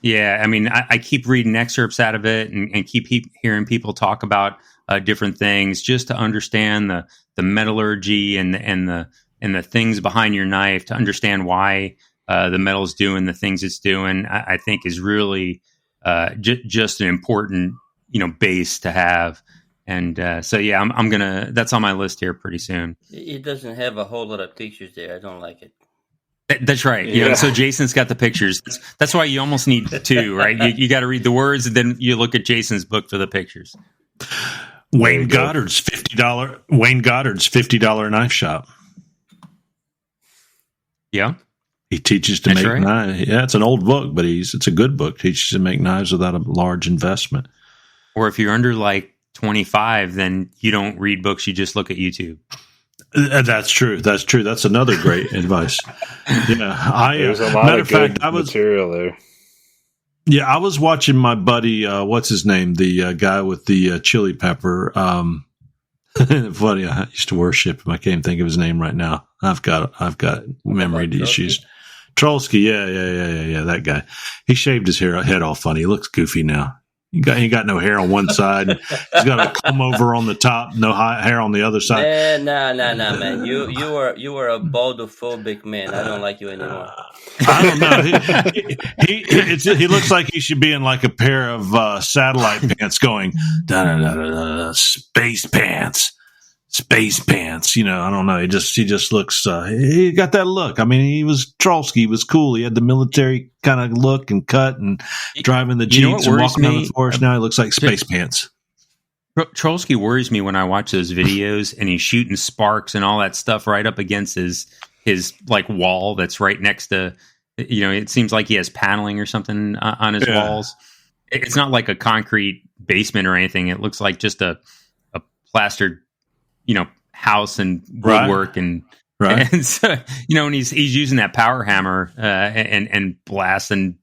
yeah, I mean, I keep reading excerpts out of it and keep hearing people talk about different things just to understand the metallurgy and the things behind your knife, to understand why the metal's doing the things it's doing. I think is really just an important base to have. And so yeah, I'm gonna. That's on my list here pretty soon. It doesn't have a whole lot of pictures there. I don't like it. That's right. So Jason's got the pictures. That's why you almost need 2, right? You got to read the words, and then you look at Jason's book for the pictures. Wayne Goddard's $50 knife shop. Yeah, he teaches to make knives. Yeah, it's an old book, but it's a good book. Teaches to make knives without a large investment. Or if you're under like 25, then you don't read books. You just look at YouTube. That's true. That's another great advice. Yeah, there's a lot of good material there. Yeah, I was watching my buddy. What's his name? The guy with the chili pepper. Funny, I used to worship him. I can't think of his name right now. I've got memory issues. Trolsky. Yeah. That guy. He shaved his head all funny. He looks goofy now. He got no hair on one side. He's got a comb over on the top, no hair on the other side. Nah, man. You are a baldophobic man. I don't like you anymore. I don't know. He looks like he should be in like a pair of satellite pants going space pants. I don't know. He just looks. He got that look. I mean, he was Trolsky. He was cool. He had the military kind of look and cut and driving the Jeeps and walking down the forest. Now he looks like space pants. Trolsky worries me when I watch those videos and he's shooting sparks and all that stuff right up against his like wall that's right next to. It seems like he has paneling or something on his walls. It's not like a concrete basement or anything. It looks like just a plastered house and woodwork and so and he's using that power hammer and blasting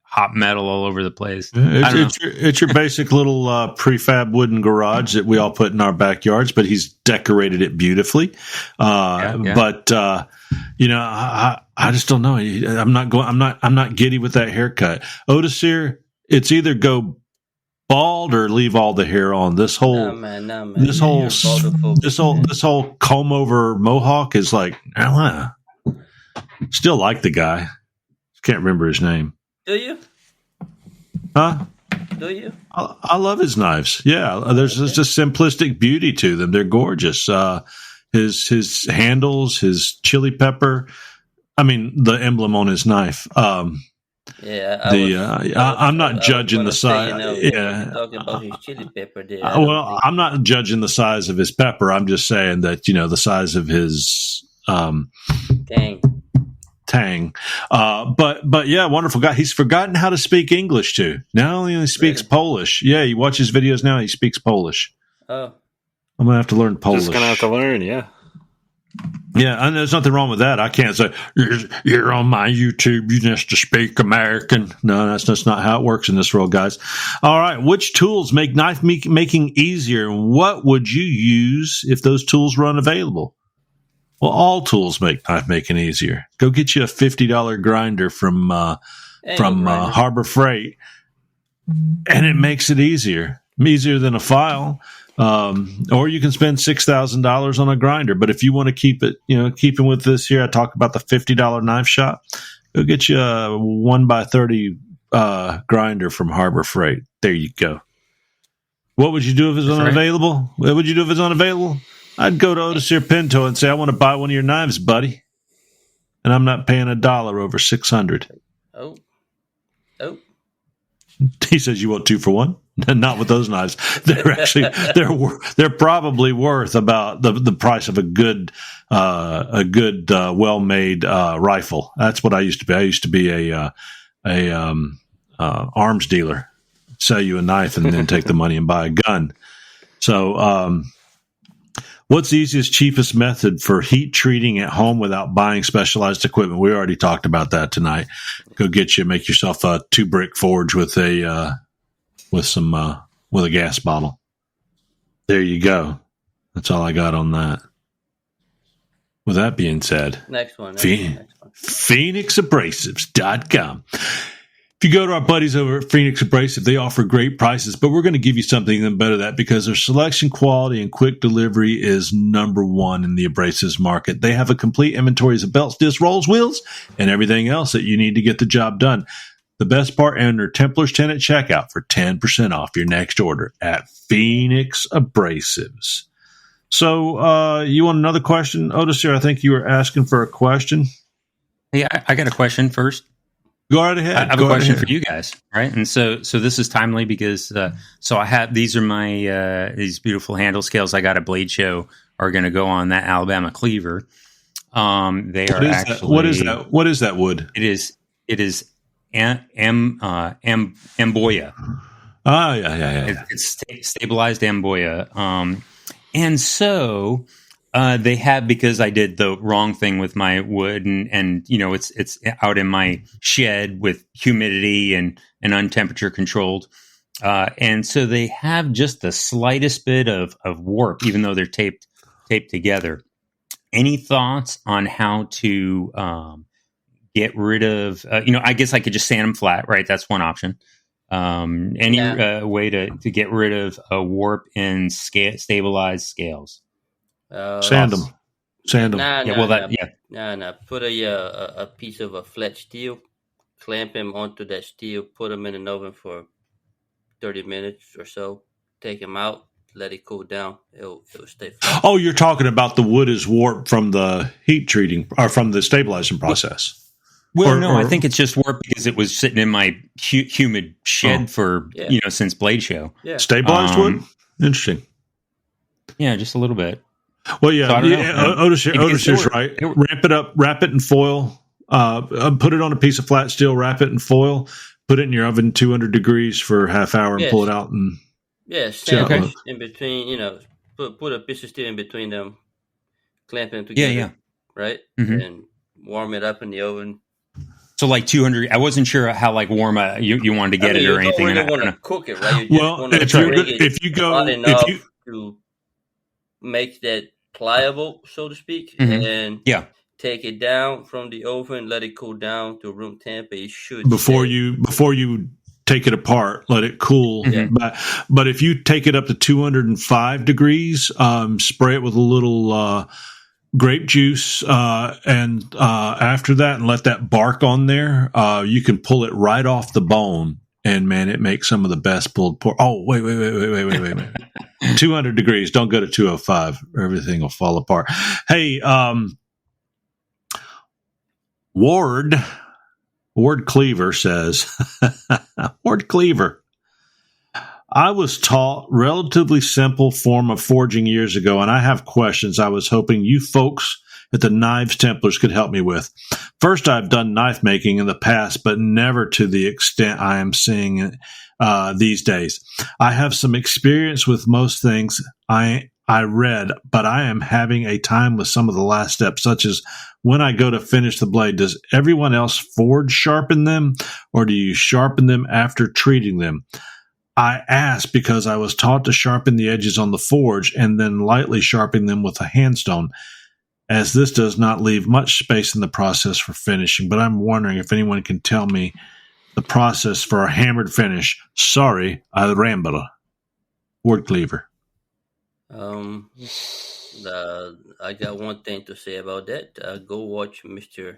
hot metal all over the place. It's your basic little prefab wooden garage that we all put in our backyards, but he's decorated it beautifully. But I just don't know. I'm not giddy with that haircut. Otisir, it's either go bald or leave all the hair on. This whole comb over mohawk is like, Still like the guy. Can't remember his name. Do you? Huh? Do you? I love his knives. Yeah, there's just a simplistic beauty to them. They're gorgeous. His handles, his chili pepper. I mean, the emblem on his knife. I'm not judging the size. Talking about his chili pepper there. I'm not judging the size of his pepper. I'm just saying that the size of his tang. But yeah, wonderful guy. He's forgotten how to speak English too. Now he only speaks Polish. Yeah, you watch his videos now. He speaks Polish. Oh, I'm gonna have to learn Polish. Just gonna have to learn. Yeah. Yeah, and there's nothing wrong with that. I can't say you're on my YouTube. You just to speak American. No, that's not how it works in this world, guys. All right, which tools make knife making easier? And what would you use if those tools were unavailable? Well, all tools make knife making easier. Go get you a $50 grinder from Harbor Freight, and it makes it easier than a file. Or you can spend $6,000 on a grinder. But if you want to keep it, keeping with this here, I talk about the $50 knife shop. Go get you a 1x30 grinder from Harbor Freight. There you go. What would you do if it's unavailable? What would you do if it's unavailable? I'd go to Otis here Pinto and say, I want to buy one of your knives, buddy. And I'm not paying $1 over $600. Oh. He says, you want 2 for 1? Not with those knives. They're actually they're probably worth about the price of a good well-made rifle. That's what I used to be. I used to be a arms dealer. Sell you a knife and then take the money and buy a gun. So, what's the easiest, cheapest method for heat treating at home without buying specialized equipment? We already talked about that tonight. Go make yourself a 2-brick forge with a gas bottle. There you go. That's all I got on that. With that being said, next one. PhoenixAbrasives.com. If you go to our buddies over at Phoenix Abrasive, they offer great prices, but we're going to give you something even better than that because their selection, quality, and quick delivery is number one in the abrasives market. They have a complete inventory of belts, discs, rolls, wheels, and everything else that you need to get the job done. The best part, enter Templar's 10 at checkout for 10% off your next order at Phoenix Abrasives. So you want another question? Otis here, I think you were asking for a question. Hey, I got a question first. Go right ahead. I have a question for you guys, right? And so this is timely because I have these are my these beautiful handle scales I got at Blade Show are going to go on that Alabama cleaver. They are actually what is that? What is that wood? It is Amboya. Oh yeah. It's stabilized Amboya. And so they have, because I did the wrong thing with my wood and it's out in my shed with humidity and untemperature controlled. And so they have just the slightest bit of warp, even though they're taped together. Any thoughts on how to get rid of, I guess I could just sand them flat, right? That's one option. Any way to get rid of a warp in stabilized scales? Sand them. Put a piece of a flat steel, clamp them onto that steel, put them in an oven for 30 minutes or so, take them out, let it cool down. It'll stay flat. Oh, you're talking about the wood is warped from the heat treating or from the stabilizing process. I think it's just warped because it was sitting in my humid shed since Blade Show. Yeah. Stabilized wood? Interesting. Yeah, just a little bit. Well, yeah, so Otis is right. Wrap it in foil, put it on a piece of flat steel, wrap it in foil, put it in your oven 200 degrees for a half hour and pull it out. And sandwich in between, put a piece of steel in between them, clamp them together, right? Mm-hmm. And warm it up in the oven. So like 200, I wasn't sure how warm you wanted to get it or anything. You don't really want to cook it, right? You just to make that pliable, so to speak, and take it down from the oven, let it cool down to room temp. It should before you take it apart, let it cool. But if you take it up to 205 degrees, spray it with a little grape juice, and after that, and let that bark on there. You can pull it right off the bone, and man, it makes some of the best pulled pork. Oh, wait. 200 degrees. Don't go to 205. Everything will fall apart. Hey, Ward Cleaver says, Ward Cleaver, I was taught relatively simple form of forging years ago, and I have questions I was hoping you folks at the Knives Templars could help me with. First, I've done knife making in the past, but never to the extent I am seeing these days. I have some experience with most things I read, but I am having a time with some of the last steps, such as when I go to finish the blade, does everyone else forge sharpen them, or do you sharpen them after treating them? I asked because I was taught to sharpen the edges on the forge and then lightly sharpen them with a handstone, as this does not leave much space in the process for finishing. But I'm wondering if anyone can tell me the process for a hammered finish. Sorry, I ramble. Ward Cleaver. I got one thing to say about that. Go watch Mr.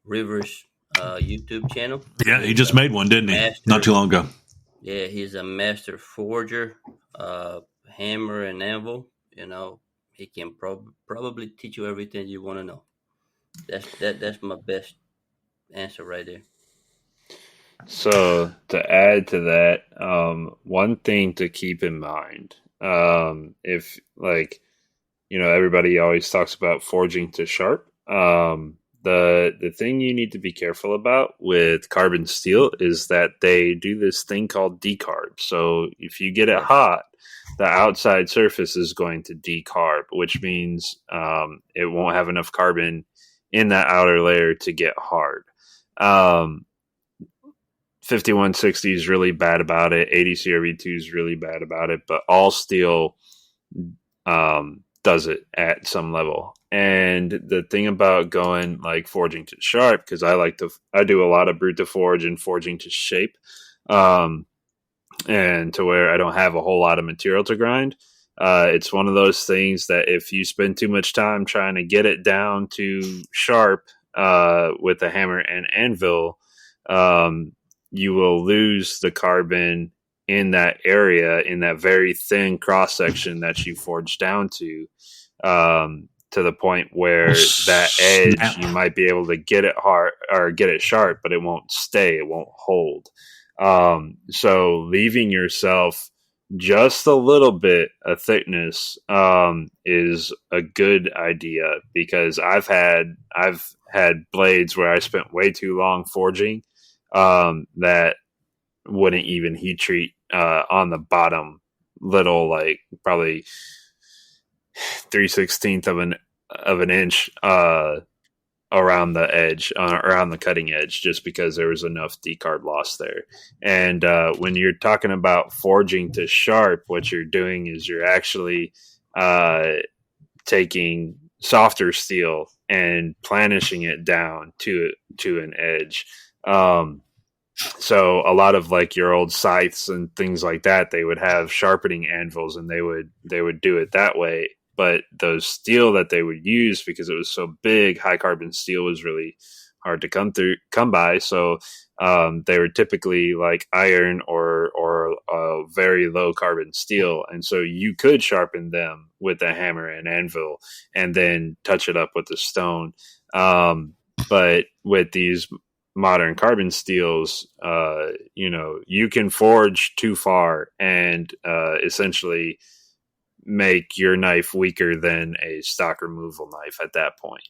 Rivers' YouTube channel. Yeah, he just made one, didn't he? Not too long ago. Yeah, he's a master forger, hammer and anvil. He can probably teach you everything you want to know. That's my best answer right there. So to add to that, one thing to keep in mind, if everybody always talks about forging to sharp. The thing you need to be careful about with carbon steel is that they do this thing called decarb. So if you get it hot, the outside surface is going to decarb, which means it won't have enough carbon in that outer layer to get hard. 5160 is really bad about it. 80 CRV2 is really bad about it, but all steel does it at some level. And the thing about going like forging to sharp, because I do a lot of brute to forge and forging to shape, and to where I don't have a whole lot of material to grind. It's one of those things that if you spend too much time trying to get it down to sharp with a hammer and anvil, you will lose the carbon in that area, in that very thin cross section that you forge down to the point where that edge, you might be able to get it hard or get it sharp, but it won't stay, it won't hold. So leaving yourself just a little bit of thickness is a good idea, because I've had blades where I spent way too long forging that wouldn't even heat treat on the bottom little, like probably 3/16 of an inch around the edge, around the cutting edge, just because there was enough decarb loss there. And when you're talking about forging to sharp, what you're doing is you're actually taking softer steel and planishing it down to an edge. So a lot of like your old scythes and things like that, they would have sharpening anvils, and they would do it that way. But those steel that they would use, because it was so big, high carbon steel was really hard to come by. So they were typically like iron or very low carbon steel, and so you could sharpen them with a hammer and anvil, and then touch it up with a stone. But with these modern carbon steels, you can forge too far and essentially make your knife weaker than a stock removal knife at that point.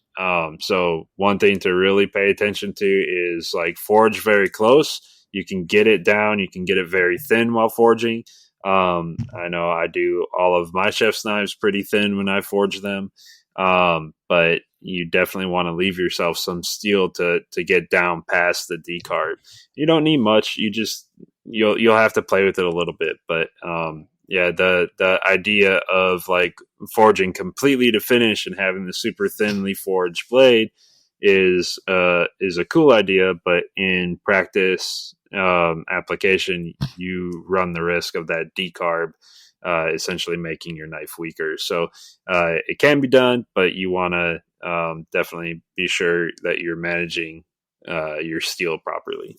So one thing to really pay attention to is like forge very close. You can get it down. You can get it very thin while forging. I know I do all of my chef's knives pretty thin when I forge them. But you definitely want to leave yourself some steel to get down past the decarb. You don't need much. You'll have to play with it a little bit, but yeah, the idea of like forging completely to finish and having the super thinly forged blade is a cool idea, but in practice application, you run the risk of that decarb essentially making your knife weaker. So it can be done, but you want to definitely be sure that you're managing your steel properly.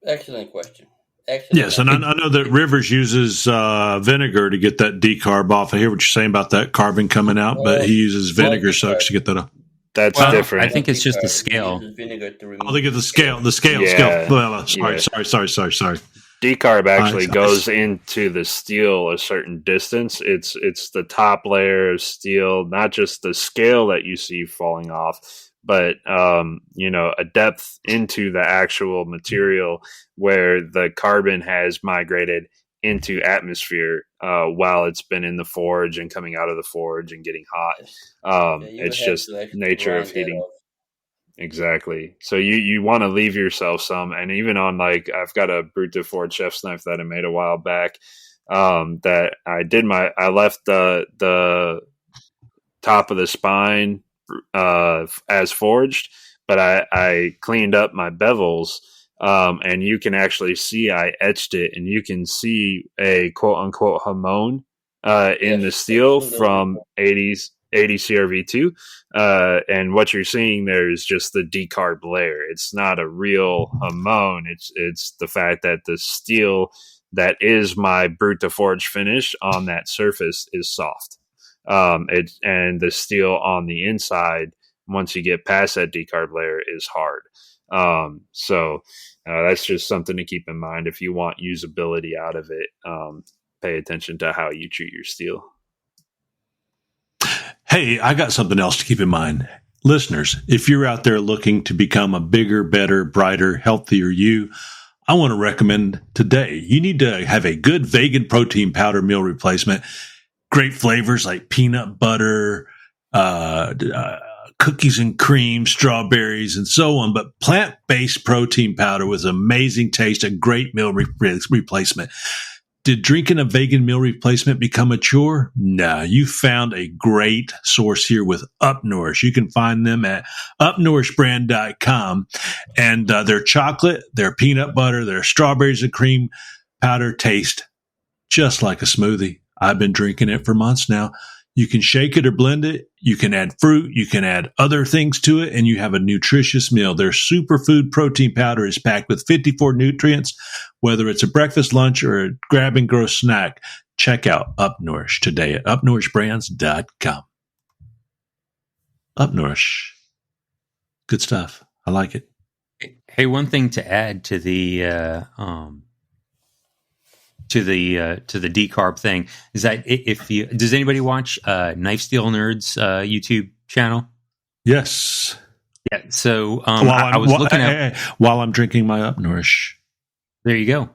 Excellent question. Excellent. Yes, and I know that Rivers uses vinegar to get that decarb off. I hear what you're saying about that carbon coming out, but he uses vinegar sucks to get that off. That's Well, different. I think it's just the scale. Oh, they get the scale. The scale. Yeah. Sorry. Decarb actually goes into the steel a certain distance. It's the top layer of steel, not just the scale that you see falling off, but a depth into the actual material where the carbon has migrated into atmosphere while it's been in the forge and coming out of the forge and getting hot. It's just nature of heating. Exactly. So you want to leave yourself some, and even on I've got a Brute Forge chef's knife that I made a while back that I left the top of the spine as forged, but I cleaned up my bevels, and you can actually see I etched it, and you can see a quote unquote hamon in the steel from 80 CRV2, and what you're seeing there is just the decarb layer. It's not a real hamon. It's the fact that the steel that is my Brute Forge finish on that surface is soft. And the steel on the inside, once you get past that decarb layer, is hard. So that's just something to keep in mind. If you want usability out of it, pay attention to how you treat your steel. Hey, I got something else to keep in mind. Listeners, if you're out there looking to become a bigger, better, brighter, healthier you, I want to recommend today, you need to have a good vegan protein powder meal replacement. Great flavors like peanut butter, cookies and cream, strawberries, and so on. But plant-based protein powder with amazing taste, a great meal replacement. Did drinking a vegan meal replacement become a chore? No, you found a great source here with UpNourish. You can find them at upnourishbrand.com. And their chocolate, their peanut butter, their strawberries and cream powder taste just like a smoothie. I've been drinking it for months now. You can shake it or blend it. You can add fruit. You can add other things to it, and you have a nutritious meal. Their superfood protein powder is packed with 54 nutrients. Whether it's a breakfast, lunch, or a grab-and-go snack, check out UpNourish today at upnourishbrands.com. UpNourish. Good stuff. I like it. Hey, one thing to add to the decarb thing is that does anybody watch Knife Steel Nerds YouTube channel? Yes. Yeah. So I was looking at while I'm drinking my UpNourish. There you go.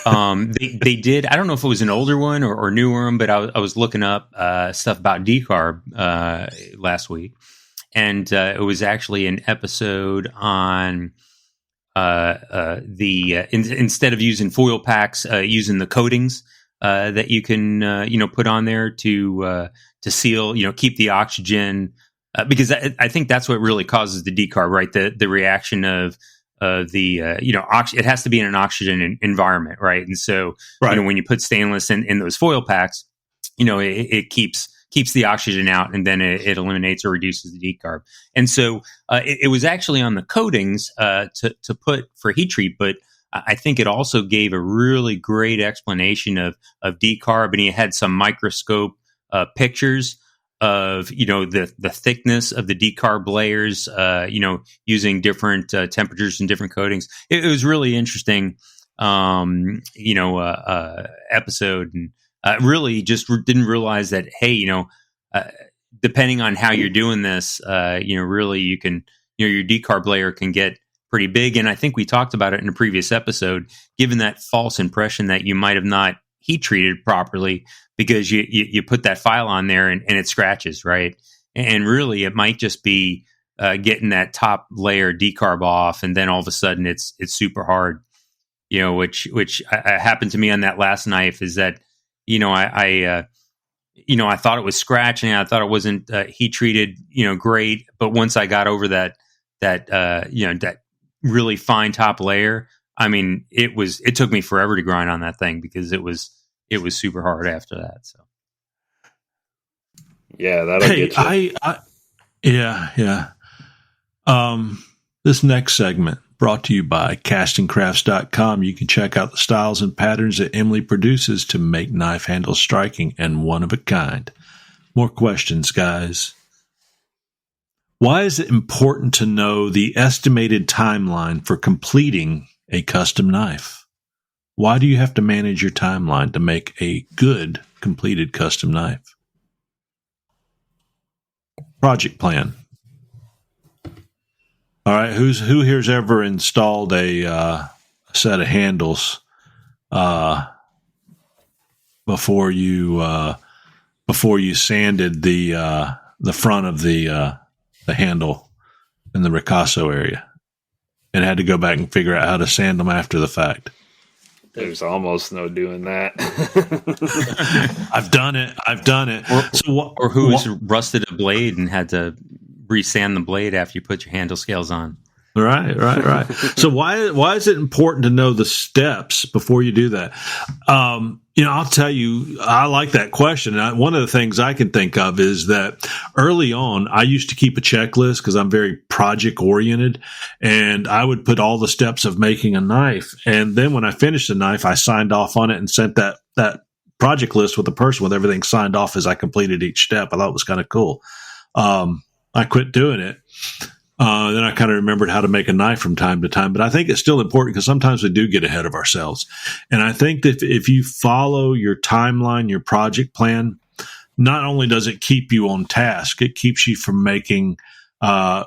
They did. I don't know if it was an older one or newer one, but I was looking up stuff about decarb last week, and it was actually an episode on instead of using foil packs, using the coatings that you can put on there to seal, keep the oxygen, because I think that's what really causes the decarb, right? The reaction of it has to be in an oxygen environment, right? And so when you put stainless in those foil packs, it keeps the oxygen out, and then it eliminates or reduces the decarb. And so it was actually on the coatings to put for heat treat, but I think it also gave a really great explanation of decarb, and he had some microscope pictures of the thickness of the decarb layers, using different temperatures and different coatings. It was really interesting, episode, and really just didn't realize that, hey, depending on how you're doing this, really you can, your decarb layer can get pretty big. And I think we talked about it in a previous episode, given that false impression that you might have not heat treated properly because you put that file on there and it scratches, right? And really it might just be getting that top layer decarb off, and then all of a sudden it's super hard, which happened to me on that last knife. Is that I thought it was scratching. I thought it wasn't heat treated, great. But once I got over that really fine top layer, I mean, it took me forever to grind on that thing because it was super hard after that. So Yeah, that'll get you. Yeah. This next segment brought to you by castingcrafts.com. You can check out the styles and patterns that Emily produces to make knife handles striking and one of a kind. More questions, guys. Why is it important to know the estimated timeline for completing a custom knife? Why do you have to manage your timeline to make a good completed custom knife? Project plan. All right, who here's ever installed a set of handles before you sanded the front of the handle in the ricasso area and had to go back and figure out how to sand them after the fact? There's almost no doing that. I've done it. Or who's rusted a blade and had to resand the blade after you put your handle scales on. Right. So why is it important to know the steps before you do that? I'll tell you, I like that question. One of the things I can think of is that early on, I used to keep a checklist because I'm very project oriented, and I would put all the steps of making a knife. And then when I finished the knife, I signed off on it and sent that project list with the person with everything signed off as I completed each step. I thought it was kind of cool. I quit doing it. Then I kind of remembered how to make a knife from time to time, but I think it's still important because sometimes we do get ahead of ourselves. And I think that if you follow your timeline, your project plan, not only does it keep you on task, it keeps you from making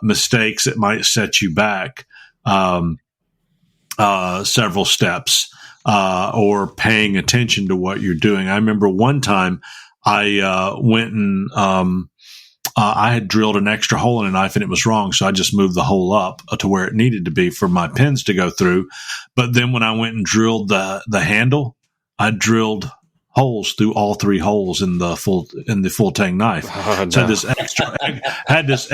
mistakes that might set you back several steps or paying attention to what you're doing. I remember one time I went and I had drilled an extra hole in a knife and it was wrong. So I just moved the hole up to where it needed to be for my pins to go through. But then when I went and drilled the handle, I drilled holes through all three holes in the full tang knife. Oh, no. So I had this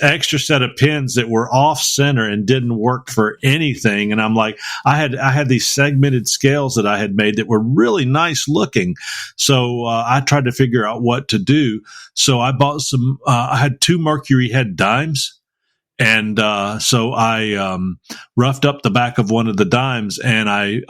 extra set of pins that were off center and didn't work for anything. And I'm like, I had these segmented scales that I had made that were really nice looking. So I tried to figure out what to do. So I bought I had 2 mercury head dimes. And so I roughed up the back of one of the dimes and I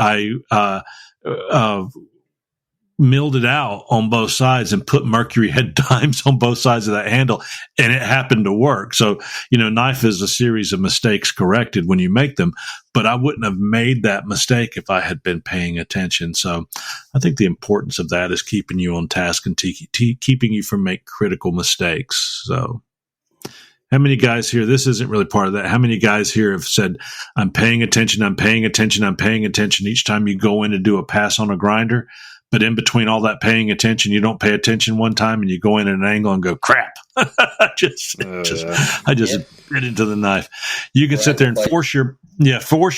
milled it out on both sides and put mercury head dimes on both sides of that handle, and it happened to work. So, knife is a series of mistakes corrected when you make them, but I wouldn't have made that mistake if I had been paying attention. So I think the importance of that is keeping you on task and keeping you from make critical mistakes. So how many guys here, this isn't really part of that, how many guys here have said, I'm paying attention each time you go in to do a pass on a grinder? But in between all that paying attention, you don't pay attention one time and you go in at an angle and go, crap. I just bit into the knife. You can sit there and force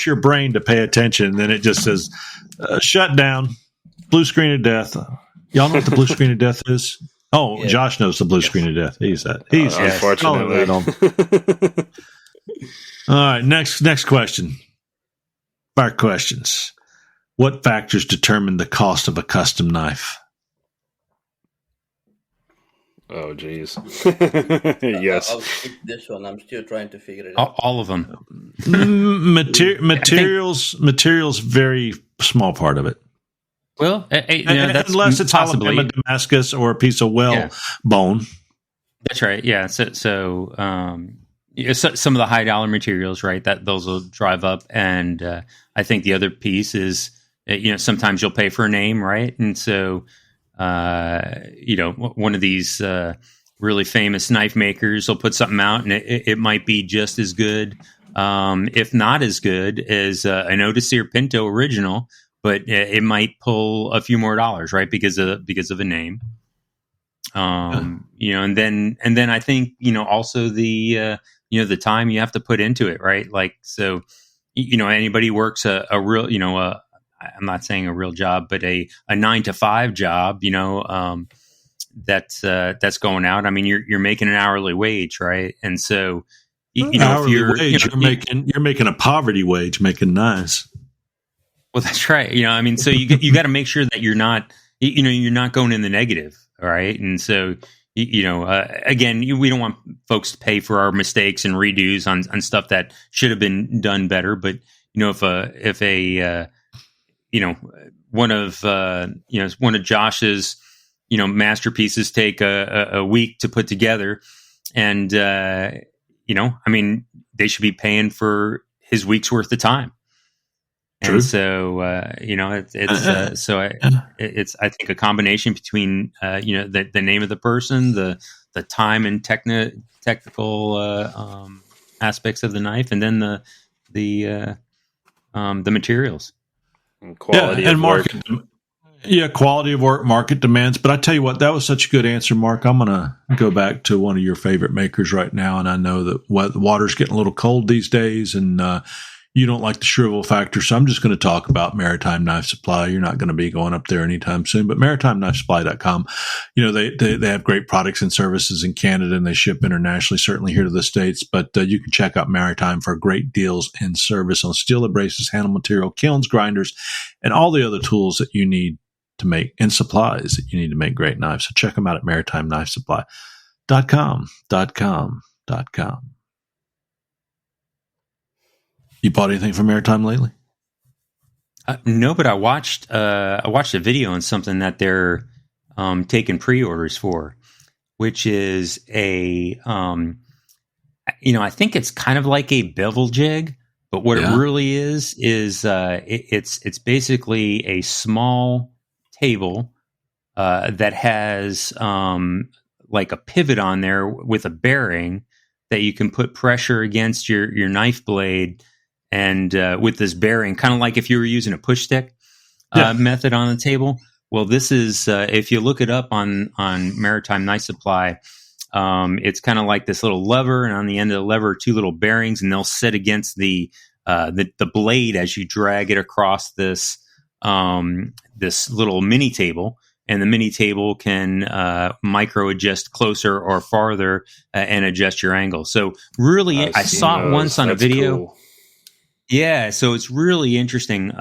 your brain to pay attention. And then it just says, shut down, blue screen of death. Y'all know what the blue screen of death is? Oh, yeah. Josh knows the blue screen of death. He's unfortunately. All right. Next question. Fire questions. What factors determine the cost of a custom knife? Oh, geez. Yes. I'll skip this one. I'm still trying to figure it out. All of them. Materials, very small part of it. Well, that's unless it's possibly Alabama Damascus or a piece of bone. That's right. Yeah. So some of the high dollar materials, right? Those will drive up, and I think the other piece is, sometimes you'll pay for a name, right? And so, one of these really famous knife makers will put something out, and it might be just as good, if not as good as an Odyssey or Pinto original, but it might pull a few more dollars, right? Because of a name. And then I think, also the time you have to put into it, right? Like, so, anybody works a real, I'm not saying a real job, but a 9-to-5 job, that's going out. I mean, you're making an hourly wage, right? And so, you know, hourly if you're, wage, you know, you're making a poverty wage, making nice. well, that's right. You know, I mean, so you got to make sure that you're not, you know, you're not going in the negative, all right? And so, you know, again, we don't want folks to pay for our mistakes and redos on stuff that should have been done better. But you know, if a you know, one of Josh's, you know, masterpieces take a week to put together, and you know, I mean, they should be paying for his week's worth of time. True. And so, you know, it's I think a combination between you know, the name of the person, the time and technical aspects of the knife, and then the materials. And quality of work. Quality of work, market demands. But I tell you what, that was such a good answer, Mark. I'm going to go back to one of your favorite makers right now, and I know that the water's getting a little cold these days, and you don't like the shrivel factor, so I'm just going to talk about Maritime Knife Supply. You're not going to be going up there anytime soon, but MaritimeKnifeSupply.com, you know, they have great products and services in Canada, and they ship internationally, certainly here to the States, but you can check out Maritime for great deals and service on steel abrasives, handle material, kilns, grinders, and all the other tools that you need to make, and supplies that you need to make great knives. So check them out at MaritimeKnifeSupply.com. You bought anything from Maritime lately? No, but I watched a video on something that they're taking pre-orders for, which is a you know, I think it's kind of like a bevel jig, but what it really is it's basically a small table that has like a pivot on there with a bearing that you can put pressure against your knife blade. And with this bearing, kind of like if you were using a push stick method on the table. Well, this is, if you look it up on Maritime Knife Supply, it's kind of like this little lever, and on the end of the lever are two little bearings, and they'll sit against the blade as you drag it across this little mini table. And the mini table can micro adjust closer or farther and adjust your angle. So really, I saw it once on a video. Cool. Yeah, so it's really interesting. You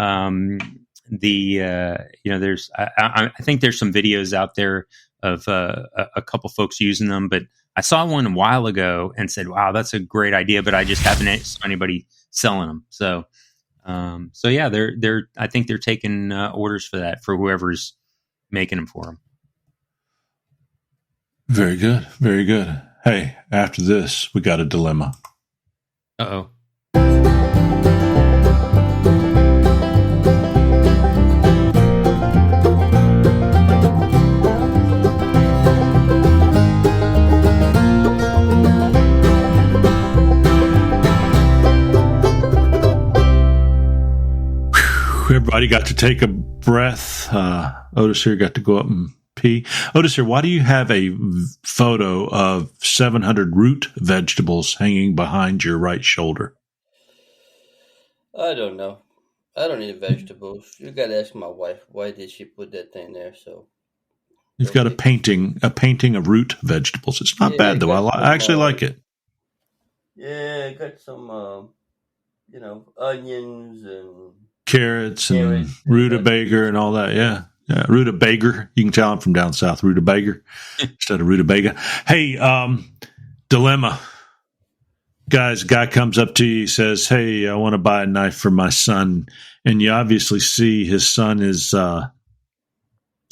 know, there's I think there's some videos out there of a couple folks using them, but I saw one a while ago and said, "Wow, that's a great idea," but I just haven't saw anybody selling them. So, so yeah, they're I think they're taking orders for that for whoever's making them for them. Very good, very good. Hey, after this, we got a dilemma. Uh-oh. Everybody got to take a breath. Otis here got to go up and pee. Otis here, why do you have a photo of 700 root vegetables hanging behind your right shoulder? I don't know. I don't eat vegetables. You got to ask my wife. Why did she put that thing there? So you've got a painting of root vegetables. It's not bad though. I actually like it. Yeah, I got some, you know, onions and carrots and rutabaga and all that. Yeah. Rutabaga. You can tell I'm from down south. Rutabaga instead of rutabaga. Hey, dilemma. Guys, guy comes up to you, says, "Hey, I want to buy a knife for my son." And you obviously see his son is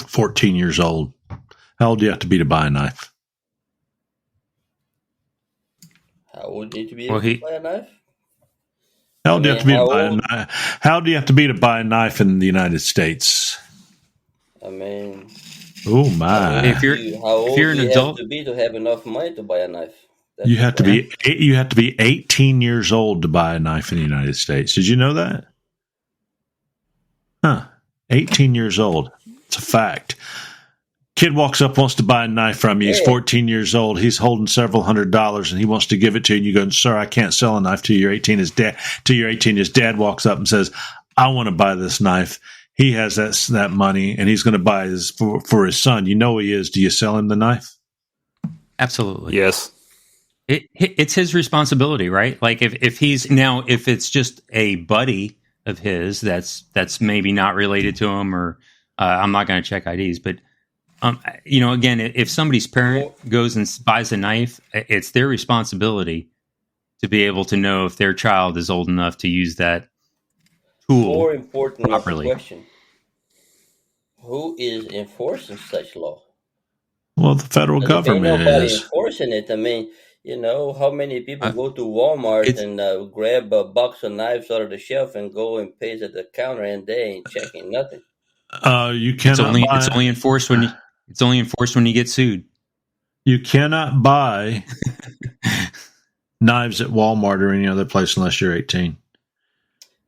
14 years old. How old do you have to be to buy a knife? How old do you need to be to buy a knife? How old do you have to be to buy a knife? How do you have to be to buy a knife in the United States? I mean, oh my! If you're an adult, have to be to have enough money to buy a knife. You have to be 18 years old to buy a knife in the United States. Did you know that? Huh? 18 years old. It's a fact. Kid walks up, wants to buy a knife from you. He's 14 years old. He's holding several $100s, and he wants to give it to you. And you go, "Sir, I can't sell a knife till you're 18." His dad walks up and says, "I want to buy this knife." He has that money, and he's going to buy his for his son. You know he is. Do you sell him the knife? Absolutely. Yes. It's his responsibility, right? Like if it's just a buddy of his that's maybe not related to him, or I'm not going to check IDs, but again, if somebody's parent goes and buys a knife, it's their responsibility to be able to know if their child is old enough to use that tool More important properly. question: who is enforcing such law? Well, the federal government ain't nobody is enforcing it. I mean, how many people go to Walmart and grab a box of knives out of the shelf and go and pay at the counter, and they ain't checking nothing. You cannot. It's only enforced when you get sued. You cannot buy knives at Walmart or any other place unless you're 18.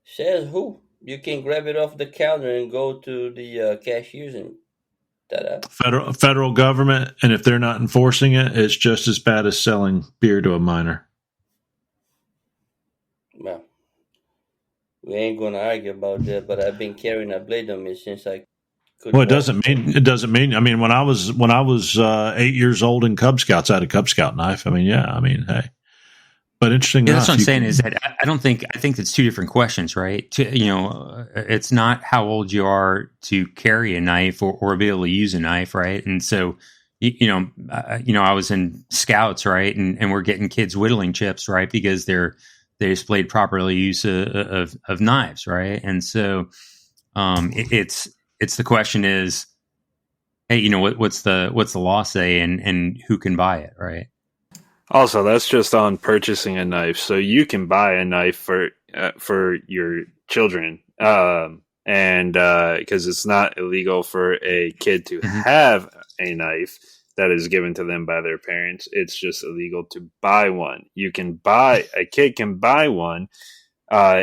Says who? You can grab it off the counter and go to the cashiers and Federal government, and if they're not enforcing it, it's just as bad as selling beer to a minor. Well, we ain't going to argue about that, but I've been carrying a blade on me since I could. Well, it doesn't mean. I mean, when I was 8 years old in Cub Scouts, I had a Cub Scout knife. I mean, hey. But interesting enough, that's what I'm saying is that I think it's two different questions, right? It's not how old you are to carry a knife or be able to use a knife, right? And so, I was in Scouts, right, and we're getting kids whittling chips, right, because they displayed properly use of knives, right? And so, it's the question is, hey, what's the law say, and who can buy it, right? Also, that's just on purchasing a knife. So you can buy a knife for your children, and because it's not illegal for a kid to have a knife that is given to them by their parents. It's just illegal to buy one. A kid can buy one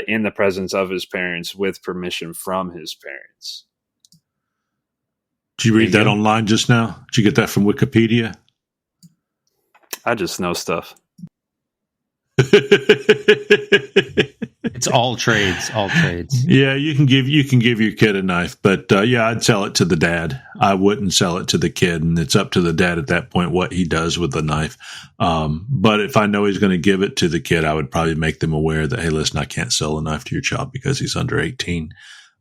in the presence of his parents with permission from his parents. Did you read that online just now? Did you get that from Wikipedia? I just know stuff. It's all trades. Yeah, you can give your kid a knife, but I'd sell it to the dad. I wouldn't sell it to the kid, and it's up to the dad at that point what he does with the knife. But if I know he's going to give it to the kid, I would probably make them aware that, hey, listen, I can't sell a knife to your child because he's under 18,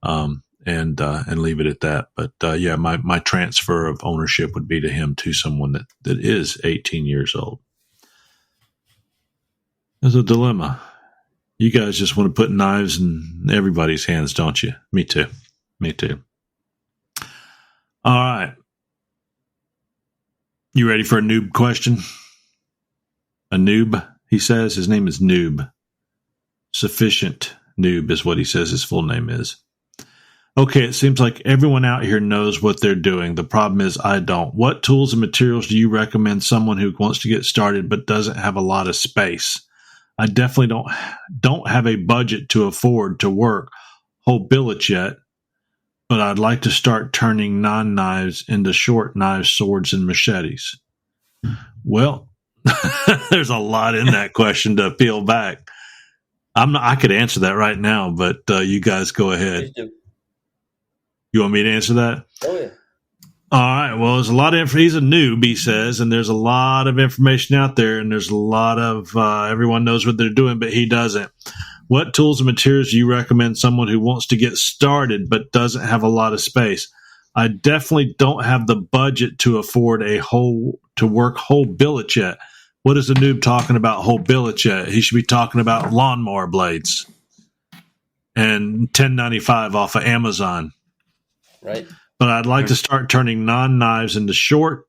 and leave it at that. But my transfer of ownership would be to him, to someone that is 18 years old. There's a dilemma. You guys just want to put knives in everybody's hands, don't you? Me too. All right. You ready for a noob question? A noob, he says. His name is Noob. Sufficient Noob is what he says his full name is. Okay, it seems like everyone out here knows what they're doing. The problem is I don't. What tools and materials do you recommend someone who wants to get started but doesn't have a lot of space? I definitely don't have a budget to afford to work whole billets yet, but I'd like to start turning non-knives into short knives, swords, and machetes. Well, there's a lot in that question to peel back. I could answer that right now, but you guys go ahead. You want me to answer that? Oh, yeah. All right. Well, there's a lot of he's a noob, he says, and there's a lot of information out there, and there's a lot of everyone knows what they're doing, but he doesn't. What tools and materials do you recommend someone who wants to get started but doesn't have a lot of space? I definitely don't have the budget to afford to work whole billets yet. What is the noob talking about whole billets yet? He should be talking about lawnmower blades and $10.95 off of Amazon. Right. But I'd like to start turning non-knives into short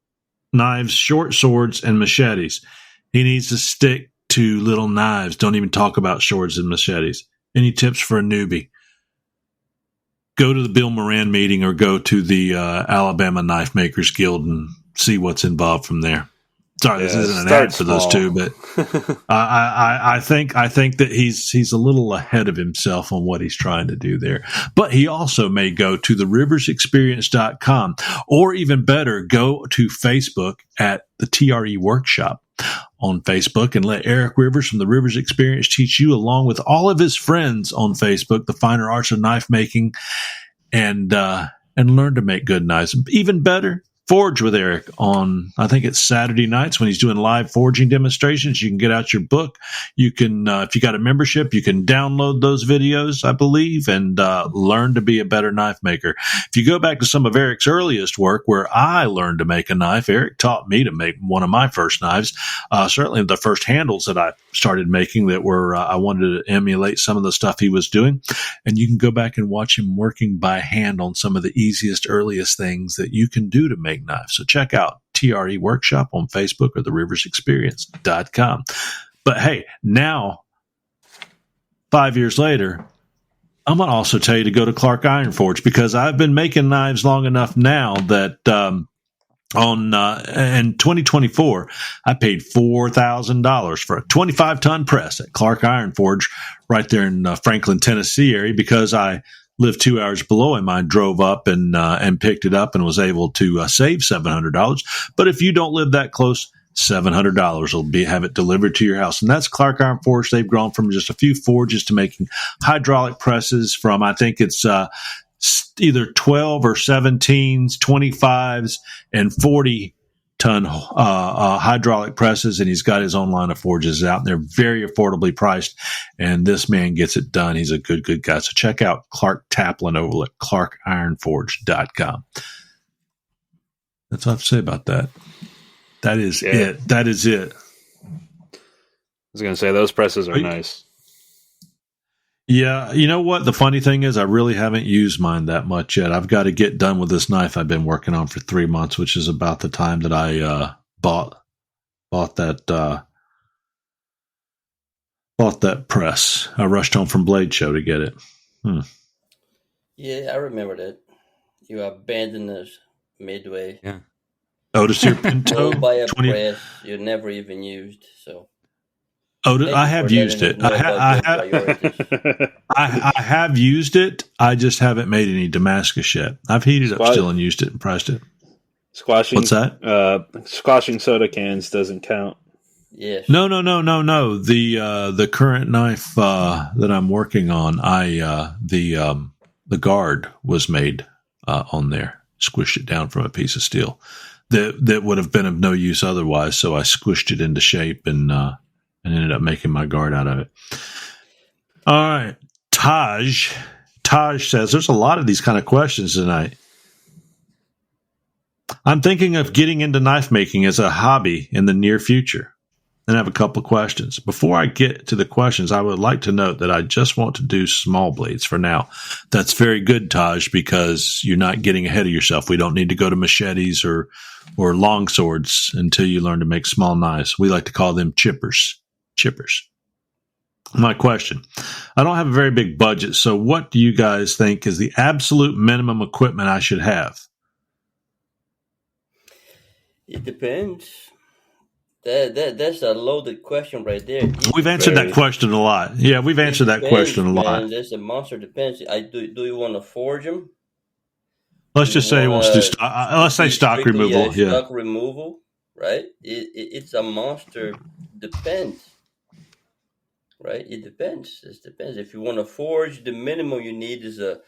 knives, short swords, and machetes. He needs to stick to little knives. Don't even talk about swords and machetes. Any tips for a newbie? Go to the Bill Moran meeting or go to the Alabama Knife Makers Guild and see what's involved from there. Sorry, this isn't an ad for those two, but I think that he's a little ahead of himself on what he's trying to do there. But he also may go to the riversexperience.com, or even better, go to Facebook at the TRE Workshop on Facebook and let Eric Rivers from the Rivers Experience teach you, along with all of his friends on Facebook, the finer arts of knife making, and learn to make good knives. Even better, Forge with Eric on, I think it's Saturday nights when he's doing live forging demonstrations. You can get out your book. You can, if you got a membership, you can download those videos, I believe, and learn to be a better knife maker. If you go back to some of Eric's earliest work where I learned to make a knife, Eric taught me to make one of my first knives. Certainly the first handles that I started making that were, I wanted to emulate some of the stuff he was doing. And you can go back and watch him working by hand on some of the easiest, earliest things that you can do to make knives. So check out TRE Workshop on Facebook or theriversexperience.com. But hey, now, 5 years later, I'm going to also tell you to go to Clark Iron Forge because I've been making knives long enough now that in 2024, I paid $4,000 for a 25-ton press at Clark Iron Forge right there in Franklin, Tennessee area because I lived 2 hours below him. I drove up and picked it up and was able to save $700. But if you don't live that close, $700 will have it delivered to your house. And that's Clark Iron Forge. They've grown from just a few forges to making hydraulic presses from, I think it's either 12 or 17s, 25s, and 40-ton hydraulic presses, and he's got his own line of forges out, and they're very affordably priced, and this man gets it done. He's a good guy. So check out Clark Taplin over at clarkironforge.com. That's all I have to say about that. That is it. That is it. I was going to say, those presses are nice. Yeah, you know what? The funny thing is I really haven't used mine that much yet. I've got to get done with this knife I've been working on for 3 months, which is about the time that I bought that press. I rushed home from Blade Show to get it. Yeah, I remember that. You abandoned us midway. Yeah. Otis here, Pinto. Go buy a press you never even used, so... I have used it. I have used it. I just haven't made any Damascus yet. I've heated up still and used it and pressed it. Squashing. What's that? Squashing soda cans doesn't count. Yes. No. The current knife that I'm working on, the guard was made on there. Squished it down from a piece of steel that would have been of no use otherwise. So I squished it into shape and ended up making my guard out of it. All right. Taj says, there's a lot of these kind of questions tonight. I'm thinking of getting into knife making as a hobby in the near future. And I have a couple of questions. Before I get to the questions, I would like to note that I just want to do small blades for now. That's very good, Taj, because you're not getting ahead of yourself. We don't need to go to machetes or long swords until you learn to make small knives. We like to call them chippers. My question, I don't have a very big budget, so what do you guys think is the absolute minimum equipment I should have? It depends. That's a loaded question right there. We've answered that question a lot. Yeah, we've answered that question a lot. Man, there's a monster depends. Do you want to forge them? Let's just say he wants to do let's say stock removal. Yeah, stock removal, right? It's a monster. Depends. Right? It depends. It depends. If you want to forge, the minimum you need is a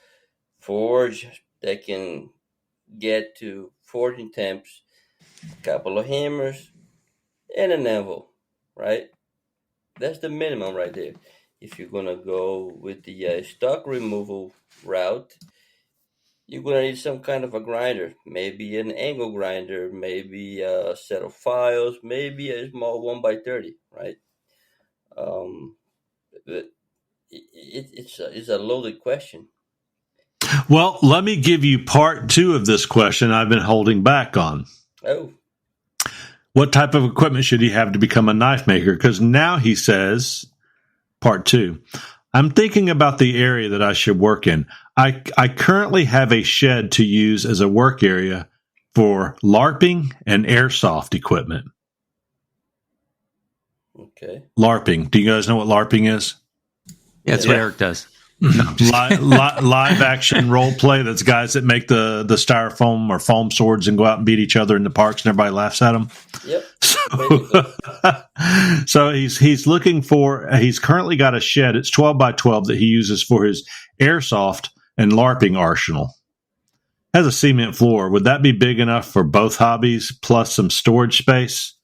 forge that can get to forging temps, a couple of hammers, and an anvil, right? That's the minimum right there. If you're going to go with the stock removal route, you're going to need some kind of a grinder, maybe an angle grinder, maybe a set of files, maybe a small 1x30, right? It's a loaded question. Well, let me give you part 2 of this question I've been holding back on. Oh. What type of equipment should he have to become a knife maker? Because now he says, part 2, I'm thinking about the area that I should work in. I currently have a shed to use as a work area for LARPing and airsoft equipment. Okay. LARPing. Do you guys know what LARPing is? Yeah, that's what Eric does. Live action role play. That's guys that make the styrofoam or foam swords and go out and beat each other in the parks and everybody laughs at them. Yep. So he's looking for. He's currently got a shed. It's 12 by 12 that he uses for his airsoft and LARPing arsenal. has a cement floor. Would that be big enough for both hobbies plus some storage space?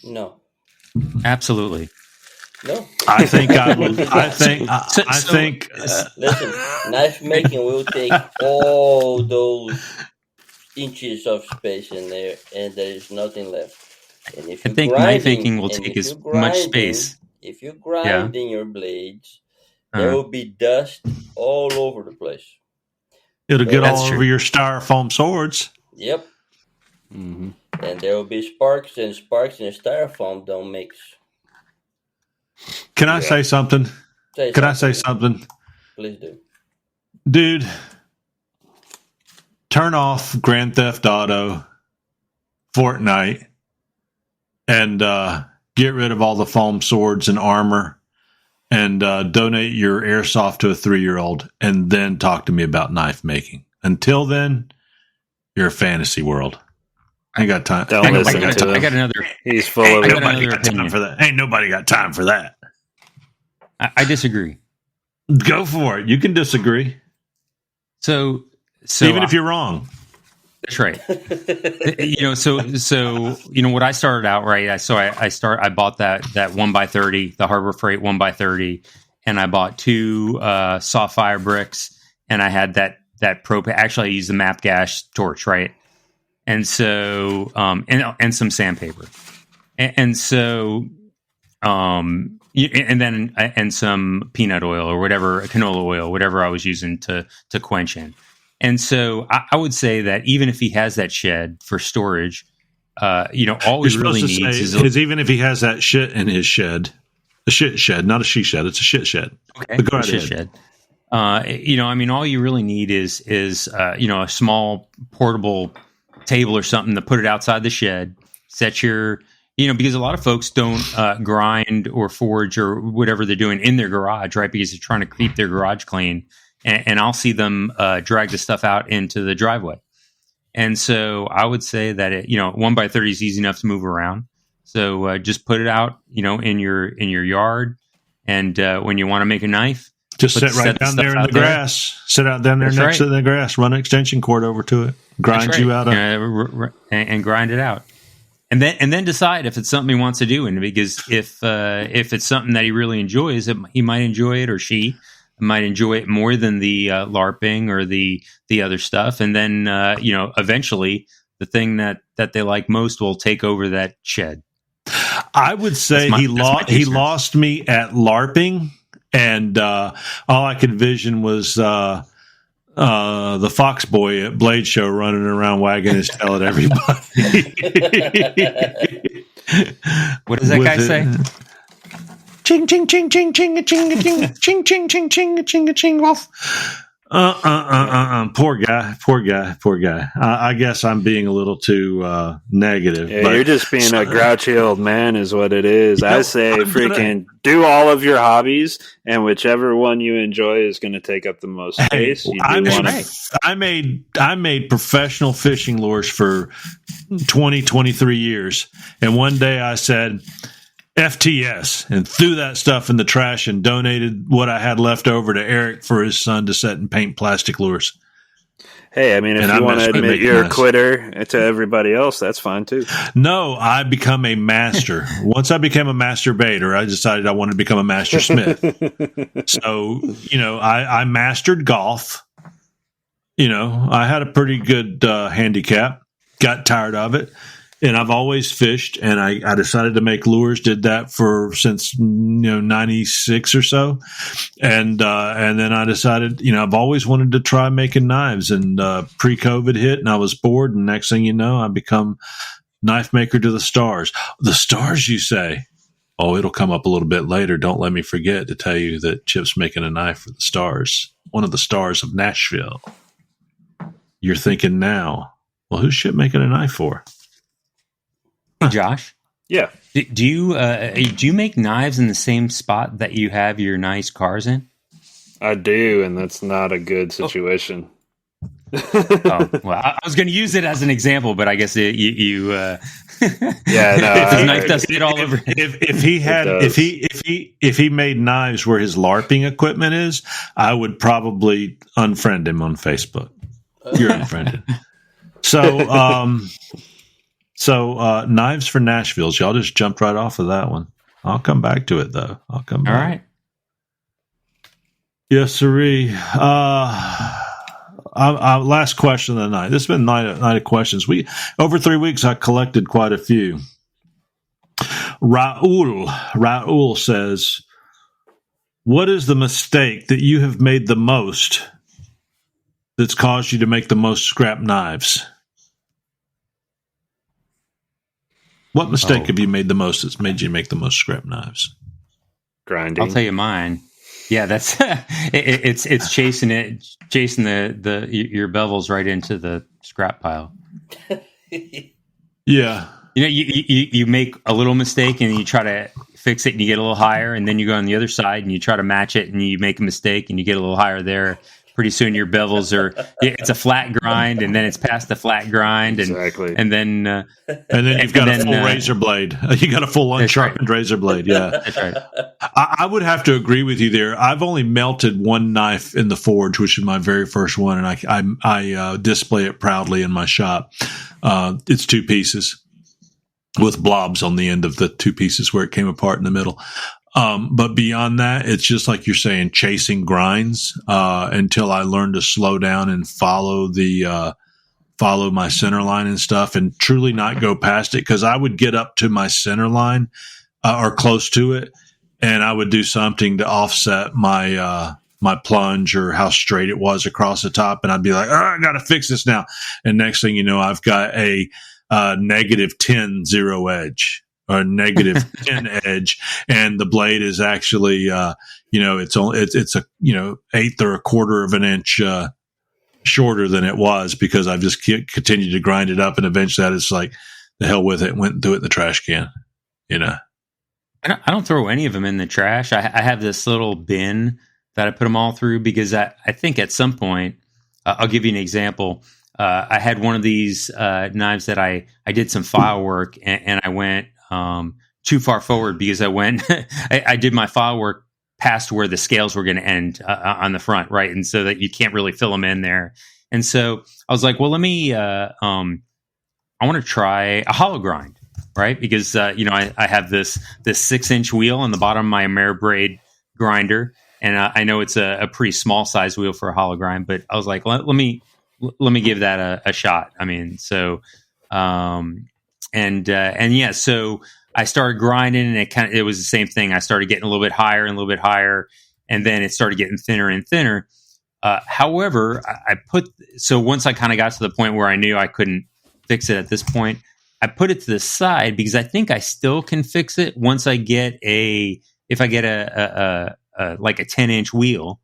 No. Absolutely. No. I think I would. I think. Listen, knife making will take all those inches of space in there, and there is nothing left. And if I you're think knife making will take as much space. If you're grinding your blades, there Uh-huh. will be dust all over the place. It'll get That's all over true. your styrofoam swords. Yep. And there will be sparks, and styrofoam don't mix. Can I say something? Can I say something? something? Please do. Dude, turn off Grand Theft Auto, Fortnite, and get rid of all the foam swords and armor, and donate your airsoft to a 3-year-old, and then talk to me about knife making. Until then, you're a fantasy world. I ain't got time. Don't listen to him. I got another. He's full of got it. Nobody another got time opinion. for that. Ain't nobody got time for that. I disagree. Go for it. You can disagree, So even if you're wrong. that's right. What I started out right. I bought that 1x30, the Harbor Freight 1x30, and I bought 2 soft fire bricks, and I had that propane. Actually, I used the map gash torch, right? And so and some sandpaper, and some peanut oil or whatever, canola oil, whatever I was using to quench in. And so I would say that even if he has that shed for storage, all he really needs is even if he has that shit in his shed, a shit shed, not a she shed. It's a shit shed. okay, But go a ahead. shit shed. All you really need is a small portable table or something to put it outside the shed. Set your, because a lot of folks don't grind or forge or whatever they're doing in their garage, right? Because they're trying to keep their garage clean. And I'll see them drag the stuff out into the driveway. And so I would say that 1x30 is easy enough to move around. So just put it out, in your yard. And when you want to make a knife, Just sit right down there in the grass. Sit out down there That's next right. to the grass. Run an extension cord over to it. Grind you out. And grind it out. And then decide if it's something he wants to do. And because if it's something that he really enjoys, he might enjoy it, or she might enjoy it more than the LARPing or the other stuff. And then eventually the thing that they like most will take over that shed. I would say he lost me at LARPing, and all I could envision was the Fox Boy at Blade Show running around wagging his tail at everybody. What does that guy say? Ching ching ching ching ching ching ching ching ching ching ching ching ching off. Poor guy. I guess I'm being a little too negative. Yeah, but you're just being a grouchy old man, is what it is. I say, freaking do all of your hobbies, and whichever one you enjoy is going to take up the most space. I made professional fishing lures for 23 years, and one day I said FTS and threw that stuff in the trash and donated what I had left over to Eric for his son to set and paint plastic lures. Hey, I mean, if you want to admit you're a quitter to everybody else, that's fine too. No, I become a master. Once I became a masturbator, I decided I wanted to become a master smith. So, I mastered golf. I had a pretty good handicap, got tired of it. And I've always fished, and I decided to make lures. Did that since 96 or so, and then I decided I've always wanted to try making knives. And pre-COVID hit, and I was bored. And next thing you know, I become knife maker to the stars. The stars, you say? Oh, it'll come up a little bit later. Don't let me forget to tell you that Chip's making a knife for the stars, one of the stars of Nashville. You're thinking now, well, who's Chip making a knife for? Hey, Josh. Yeah. Do you make knives in the same spot that you have your nice cars in? I do, and that's not a good situation. Well, I was going to use it as an example, but I guess you. Yeah, no. His knife does get all over. If he made knives where his LARPing equipment is, I would probably unfriend him on Facebook. You're unfriended. So, knives for Nashville's. Y'all just jumped right off of that one. I'll come back to it though. I'll come back. All right. Yes, sirree. Last question of the night. This has been a night of questions. Over 3 weeks, I collected quite a few. Raul says, "What is the mistake that you have made the most that's caused you to make the most scrap knives?" What mistake have you made the most that's made you make the most scrap knives? Grinding. I'll tell you mine. Yeah, that's it's chasing your bevels right into the scrap pile. Yeah. You know, you make a little mistake and you try to fix it and you get a little higher, and then you go on the other side and you try to match it and you make a mistake and you get a little higher there. Pretty soon your bevels it's a flat grind, and then it's past the flat grind, and exactly. and then you've got a full razor blade. You got a full unsharpened razor blade. Yeah, that's right. I would have to agree with you there. I've only melted one knife in the forge, which is my very first one, and I display it proudly in my shop. It's 2 pieces with blobs on the end of the 2 pieces where it came apart in the middle. But beyond that, it's just like you're saying, chasing grinds, until I learned to slow down and follow my center line and stuff, and truly not go past it. 'Cause I would get up to my center line, or close to it, and I would do something to offset my plunge or how straight it was across the top. And I'd be like, I got to fix this now. And next thing you know, I've got a -10 zero edge. Or -10 edge, and the blade is actually, it's a 1/8 or 1/4 of an inch shorter than it was, because I've just continued to grind it up, and eventually I just like, the hell with it, went and threw it in the trash can. I don't throw any of them in the trash. I have this little bin that I put them all through, because I think at some point, I'll give you an example. I had one of these knives that I did some file work, and I went too far forward, because I did my file work past where the scales were going to end on the front, right? And so that you can't really fill them in there. And so I was like, well, let me, I want to try a hollow grind, right? Because, I have this 6-inch wheel on the bottom of my Ameribraid grinder. And I know it's a pretty small size wheel for a hollow grind, but I was like, let me give that a shot. I mean, so, so I started grinding, and it was the same thing. I started getting a little bit higher and a little bit higher, and then it started getting thinner and thinner. However, once I kind of got to the point where I knew I couldn't fix it at this point, I put it to the side, because I think I still can fix it once I get if I get a 10-inch wheel,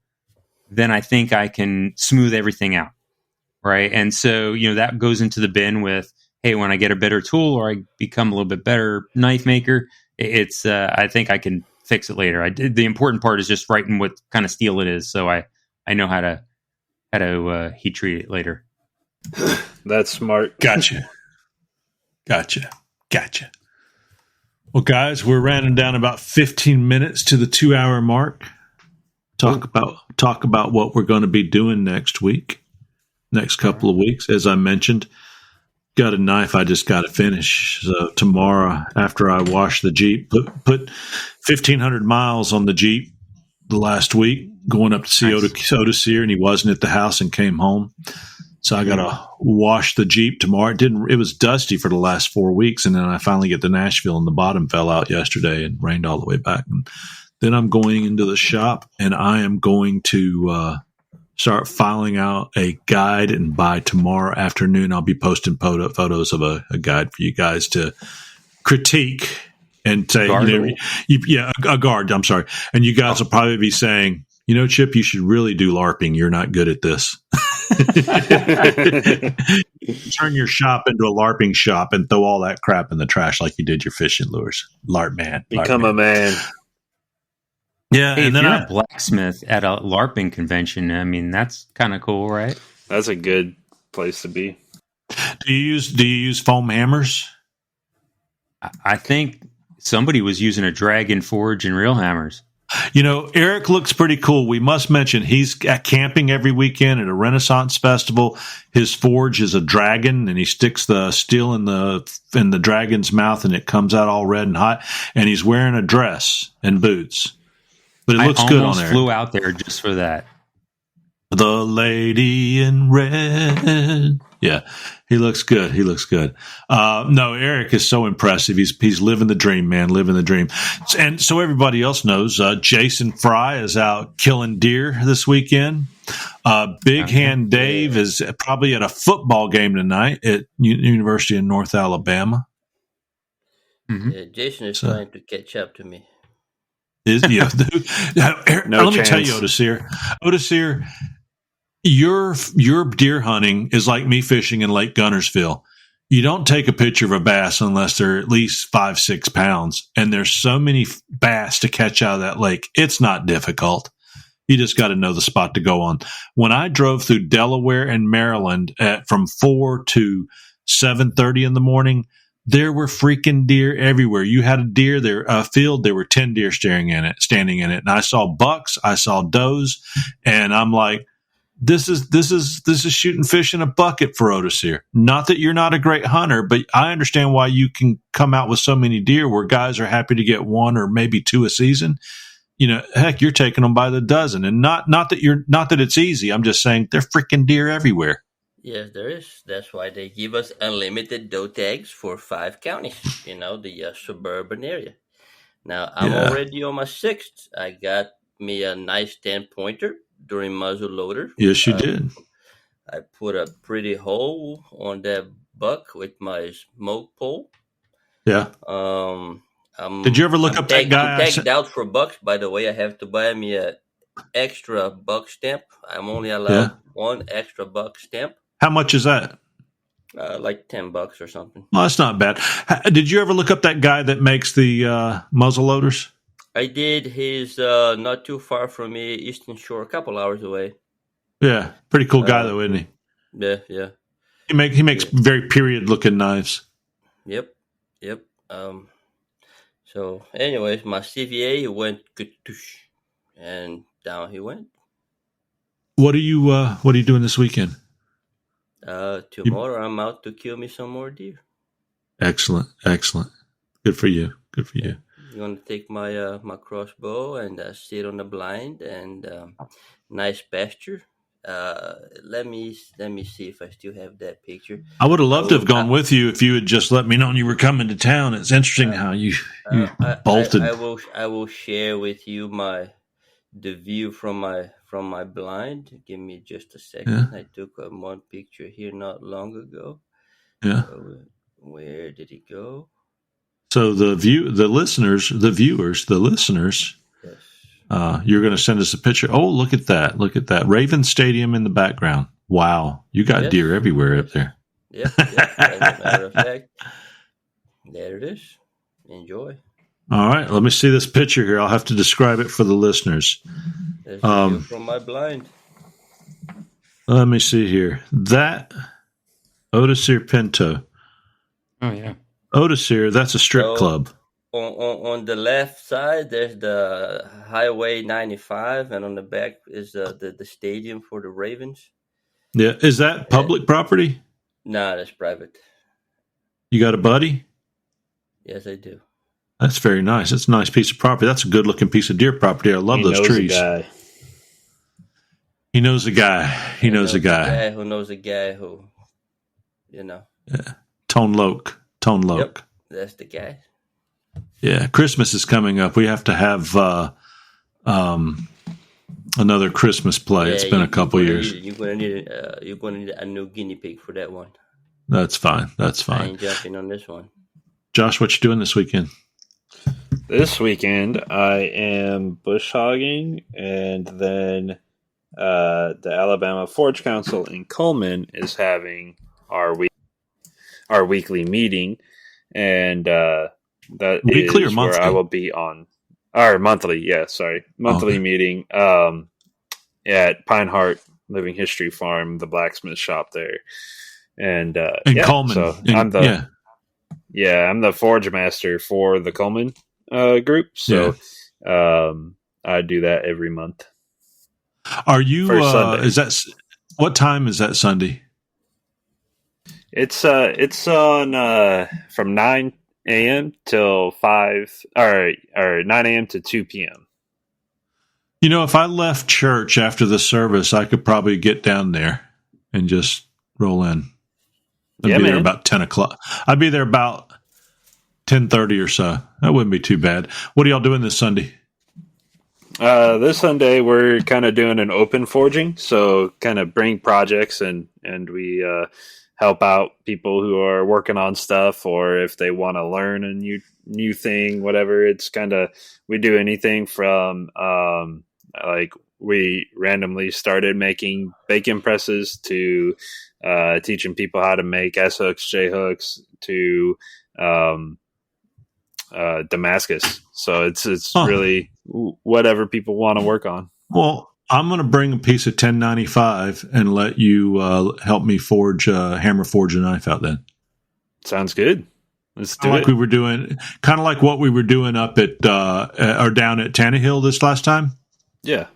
then I think I can smooth everything out. Right. And so, that goes into the bin with, hey, when I get a better tool or I become a little bit better knife maker, I think I can fix it later. The important part is just writing what kind of steel it is, so I know how to heat treat it later. That's smart. Gotcha. Well, guys, we're rounding down about 15 minutes to the 2-hour mark. Talk about what we're going to be doing next couple of weeks. As I mentioned, got a knife I just got to finish. So tomorrow, after I wash the Jeep, put 1,500 miles on the Jeep the last week, going up to see Otis here, and he wasn't at the house and came home. So I got to wash the Jeep tomorrow. It was dusty for the last 4 weeks, and then I finally get to Nashville, and the bottom fell out yesterday and rained all the way back. And then I'm going into the shop, and I am going to start filing out a guide, and by tomorrow afternoon I'll be posting photos of a guide for you guys to critique and say, a guard. I'm sorry. And you guys will probably be saying, Chip, you should really do LARPing. You're not good at this. Turn your shop into a LARPing shop and throw all that crap in the trash like you did your fishing lures. LARP man. Become a man. Yeah, hey, and if then you're a blacksmith at a LARPing convention, I mean, that's kind of cool, right? That's a good place to be. Do you use foam hammers? I think somebody was using a Dragon Forge and real hammers. Eric looks pretty cool. We must mention he's camping every weekend at a Renaissance festival. His forge is a dragon, and he sticks the steel in the dragon's mouth, and it comes out all red and hot. And he's wearing a dress and boots, but it looks good on Eric. I flew out there just for that. The lady in red. Yeah, he looks good. No, Eric is so impressive. He's living the dream, man, living the dream. And so everybody else knows, Jason Fry is out killing deer this weekend. Big Hand Dave is probably at a football game tonight at University of North Alabama. Mm-hmm. Yeah, Jason is trying to catch up to me. Let me tell you, Otisir, your deer hunting is like me fishing in Lake Gunnersville. You don't take a picture of a bass unless they're at least 5-6 pounds, and there's so many bass to catch out of that lake. It's not difficult. You just got to know the spot to go on. When I drove through Delaware and Maryland from 4 to 7:30 in the morning, there were freaking deer everywhere. You had a deer there, a field. There were 10 deer standing in it, and I saw bucks, I saw does, and I'm like, this is shooting fish in a bucket for Otis here. Not that you're not a great hunter, but I understand why you can come out with so many deer where guys are happy to get 1 or maybe 2 a season. Heck, you're taking them by the dozen, and not that it's easy. I'm just saying they're freaking deer everywhere. Yes, there is. That's why they give us unlimited doe tags for 5 counties, the suburban area. Now, I'm already on my 6th. I got me a nice 10-pointer during muzzle loader. Yes, you did. I put a pretty hole on that buck with my smoke pole. Yeah. Did you ever look up that guy? I'm tagged out for bucks, by the way. I have to buy me an extra buck stamp. I'm only allowed 1 extra buck stamp. How much is that? Like $10 or something. Well, that's not bad. Did you ever look up that guy that makes the muzzle loaders? I did. He's not too far from me, Eastern Shore, a couple hours away. Yeah, pretty cool guy though, isn't he? Yeah. He makes very period looking knives. Yep. So, anyways, my CVA went kutush, and down he went. What are you doing this weekend? Tomorrow I'm out to kill me some more deer. Excellent. Good for you. I'm gonna take my my crossbow and sit on the blind and nice pasture. Let me see if I still have that picture. I would have loved to have gone with you if you had just let me know you were coming to town. It's interesting how you bolted. I will share with you the view from my blind. Give me just a second. I took one picture here not long ago. Yeah. Where did it go? So the listeners. Yes. You're going to send us a picture. Oh, look at that. Raven Stadium in the background. Wow. You got deer everywhere up there. Yep. As a matter of fact, there it is. Enjoy. All right. Let me see this picture here. I'll have to describe it for the listeners. There's a view from my blind. Let me see here. That Otisir Pinto. Oh, yeah. Otisir, that's a strip club. On the left side, there's the Highway 95, and on the back is the stadium for the Ravens. Yeah, is that public property? No, that's private. You got a buddy? Yes, I do. That's very nice. That's a nice piece of property. That's a good-looking piece of deer property. I love those trees. He knows a guy. He knows a guy. Who knows a guy who, Yeah. Tone Loke. Yep, that's the guy. Yeah, Christmas is coming up. We have to have another Christmas play. It's been a couple years. You're gonna need a new guinea pig for that one. That's fine. I ain't jumping on this one. Josh, what you doing this weekend? This weekend, I am bush hogging, and then the Alabama Forage Council in Coleman is having our weekly meeting, and that weekly is or monthly? where I will be on our monthly. Yeah, sorry, monthly meeting at Pine Heart Living History Farm, the blacksmith shop there, and in Coleman. So I'm the forage master for the Coleman group. So I do that every month. Are you? First Sunday. Is that what time is that Sunday? It's on from 9 a.m. till 5 or 9 a.m. to 2 p.m. You know, if I left church after the service, I could probably get down there and just roll in. I'd be there about 10 o'clock. I'd be there about 10:30 or so. That wouldn't be too bad. What are y'all doing this Sunday? This Sunday we're kind of doing an open forging, so kind of bring projects and we help out people who are working on stuff, or if they want to learn a new thing, whatever. It's kind of, we do anything from like we randomly started making bacon presses to teaching people how to make S hooks, J hooks, to Damascus. So it's really whatever people want to work on. Well, I'm going to bring a piece of 1095 and let you help me hammer forge a knife out then. Sounds good. Let's do it. We were doing kind of like what we were doing up at or down at Tannehill this last time. Yeah.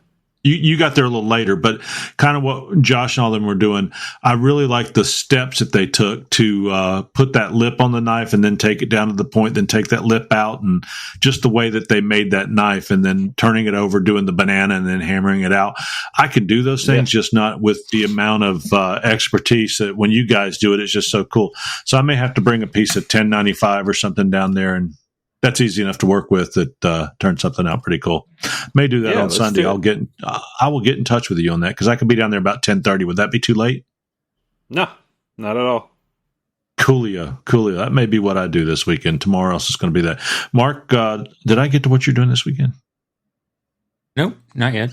You got there a little later, but kind of what Josh and all them were doing. I really like the steps that they took to put that lip on the knife and then take it down to the point, then take that lip out, and just the way that they made that knife and then turning it over, doing the banana and then hammering it out. I can do those things, just not with the amount of expertise that when you guys do it, it's just so cool. So I may have to bring a piece of 1095 or something down there, and that's easy enough to work with. That turns something out pretty cool. May do that on Sunday. I will get in touch with you on that because I could be down there about 10:30. Would that be too late? No, not at all. Coolio. That may be what I do this weekend. Tomorrow else is going to be that. Mark, did I get to what you're doing this weekend? Nope, not yet.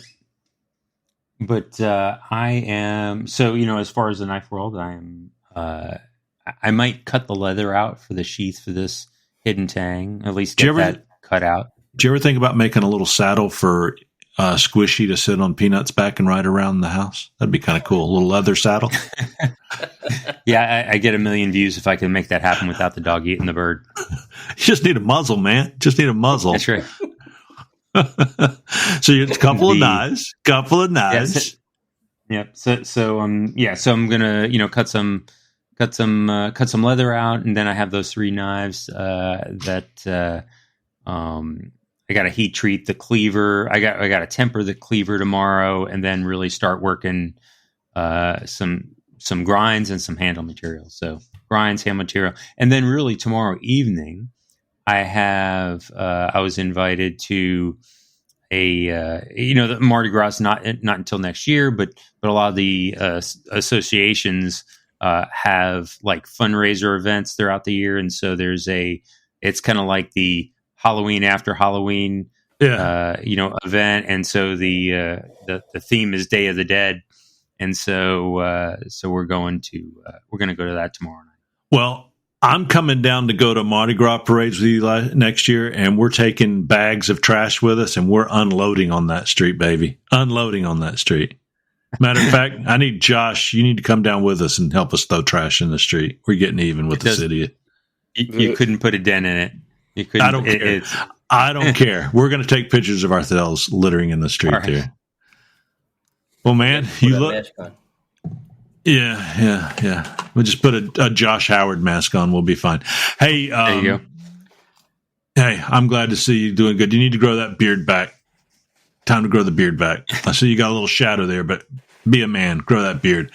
But I am. So as far as the knife world, I am. I might cut the leather out for the sheath for this Hidden Tang, at least get that cut out. Did you ever think about making a little saddle for Squishy to sit on Peanut's back and ride around the house? That'd be kind of cool. A little leather saddle. Yeah, I get 1 million views if I can make that happen without the dog eating the bird. You just need a muzzle, man. Just need a muzzle. That's right. So it's a couple of knives. Yep. So I'm gonna cut some leather out, and then I have those 3 knives that I got to heat treat the cleaver. I got to temper the cleaver tomorrow, and then really start working some grinds and some handle material. So grinds, handle material, and then really tomorrow evening, I was invited to the Mardi Gras not until next year, but a lot of the associations have like fundraiser events throughout the year, and so it's kind of like the Halloween after Halloween event, and so the theme is Day of the Dead, and so we're going to go to that tomorrow night. Well, I'm coming down to go to Mardi Gras parades with you next year, and we're taking bags of trash with us, and we're unloading on that street, baby. Unloading on that street. Matter of fact, I need Josh. You need to come down with us and help us throw trash in the street. We're getting even with the city. You couldn't put a dent in it. You couldn't. I don't care. I don't care. We're going to take pictures of ourselves littering in the street there. Well, man, you look. Yeah. We'll just put a Josh Howard mask on. We'll be fine. Hey, there you go. Hey, I'm glad to see you doing good. You need to grow that beard back. Time to grow the beard back. I see you got a little shadow there, but be a man. Grow that beard.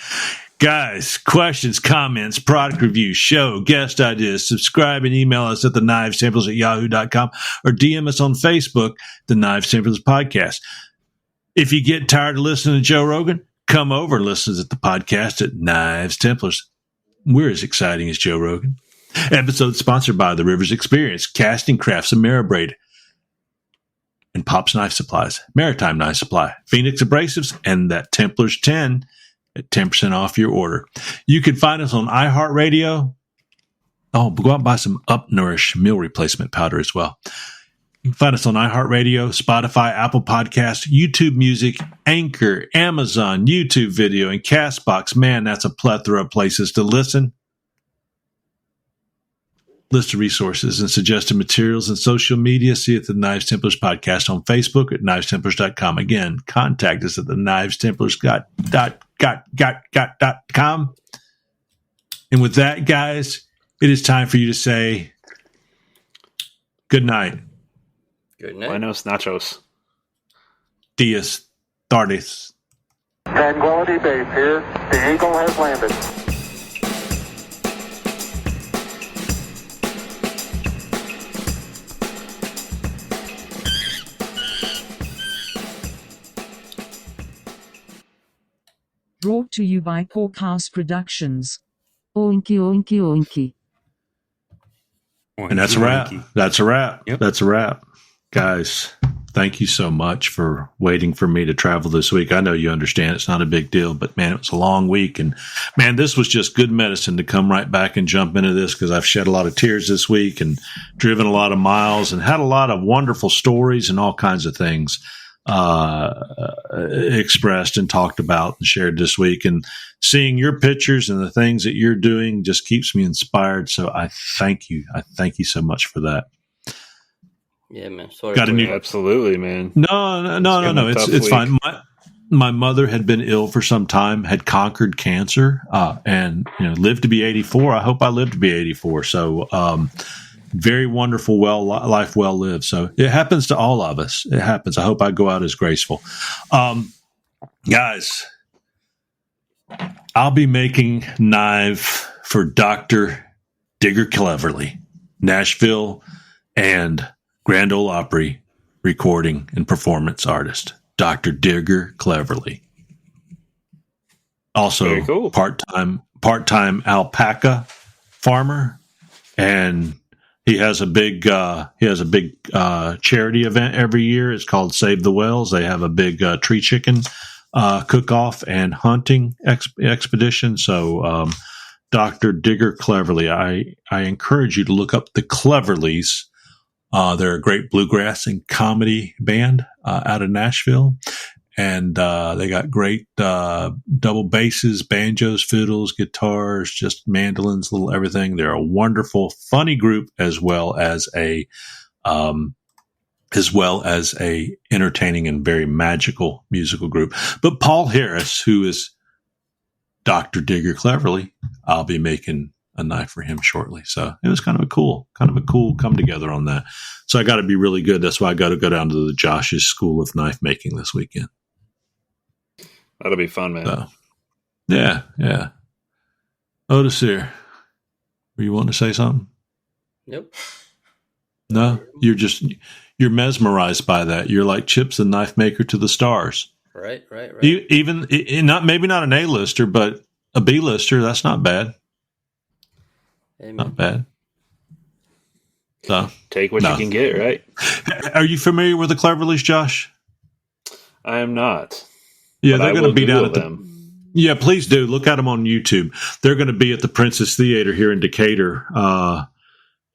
Guys, questions, comments, product reviews, show, guest ideas, subscribe and email us at theknivessamplers@yahoo.com or DM us on Facebook, The Knives Templars Podcast. If you get tired of listening to Joe Rogan, come over and listen to the podcast at Knives Templars. We're as exciting as Joe Rogan. Episode sponsored by The Rivers Experience, Casting Crafts and Marabraid, and Pop's Knife Supplies, Maritime Knife Supply, Phoenix Abrasives, and that Templars 10 at 10% off your order. You can find us on iHeartRadio. Oh, go out and buy some Upnourish meal replacement powder as well. You can find us on iHeartRadio, Spotify, Apple Podcasts, YouTube Music, Anchor, Amazon, YouTube Video, and CastBox. Man, that's a plethora of places to listen. list of resources and suggested materials and social media, see at the Knives Templars podcast on Facebook at knivestemplars.com. Again, contact us at the knivestemplars.com. And with that, guys, it is time for you to say good night. Good night. Buenos nachos. Dias tardes. Tranquility Base here. The Eagle has landed. Brought to you by Porkhouse Productions. Oinky, oinky, oinky. And that's a wrap. That's a wrap. Yep. That's a wrap. Guys, thank you so much for waiting for me to travel this week. I know you understand it's not a big deal, but man, it was a long week. And man, this was just good medicine to come right back and jump into this because I've shed a lot of tears this week and driven a lot of miles and had a lot of wonderful stories and all kinds of things expressed and talked about and shared this week. And seeing your pictures and the things that you're doing just keeps me inspired. So I thank you. I thank you so much for that. Yeah, man. Sorry. Got a new. Absolutely, man. No. It's fine. My mother had been ill for some time, had conquered cancer, and lived to be 84. I hope I live to be 84. So, very wonderful, life well lived. So it happens to all of us. It happens. I hope I go out as graceful. Guys, I'll be making knife for Dr. Digger Cleverly, Nashville and Grand Ole Opry recording and performance artist, Dr. Digger Cleverly. Also, cool. part-time alpaca farmer, and he has a big charity event every year. It's called Save the Whales. They have a big tree chicken cook-off and hunting expedition. So, Dr. Digger Cleverly, I encourage you to look up the Cleverleys. They're a great bluegrass and comedy band out of Nashville. And they got great double basses, banjos, fiddles, guitars, just mandolins, little everything. They're a wonderful, funny group as well as a entertaining and very magical musical group. But Paul Harris, who is Dr. Digger Cleverly, I'll be making a knife for him shortly. So it was kind of a cool come together on that. So I got to be really good. That's why I got to go down to the Josh's School of Knife Making this weekend. That'll be fun, man. So, yeah. Otis here. Were you wanting to say something? Nope. No, you're mesmerized by that. You're like Chips the Knife Maker to the stars. Right. Even maybe not an A-lister, but a B-lister. That's not bad. Amen. Not bad. So Take what you can get, right? Are you familiar with the Cleverleys, Josh? I am not. Yeah, But they're going to be down at them. Yeah, please do. Look at them on YouTube. They're going to be at the Princess Theater here in Decatur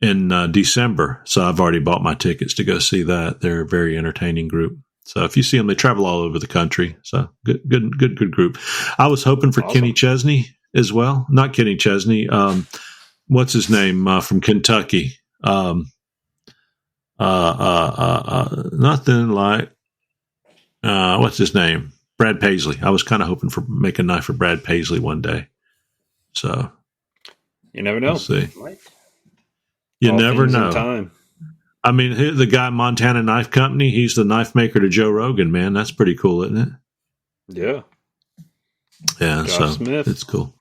in December. So I've already bought my tickets to go see that. They're a very entertaining group. So if you see them, they travel all over the country. So good group. I was hoping for Kenny Chesney as well. Not Kenny Chesney. What's his name from Kentucky? Nothing like what's his name? Brad Paisley. I was kind of hoping for make a knife for Brad Paisley one day. So you never know. We'll see. Right. You All never things in know. time. I mean, the guy Montana Knife Company. He's the knife maker to Joe Rogan. Man, that's pretty cool, isn't it? Yeah. Yeah. Josh so Smith. it's cool.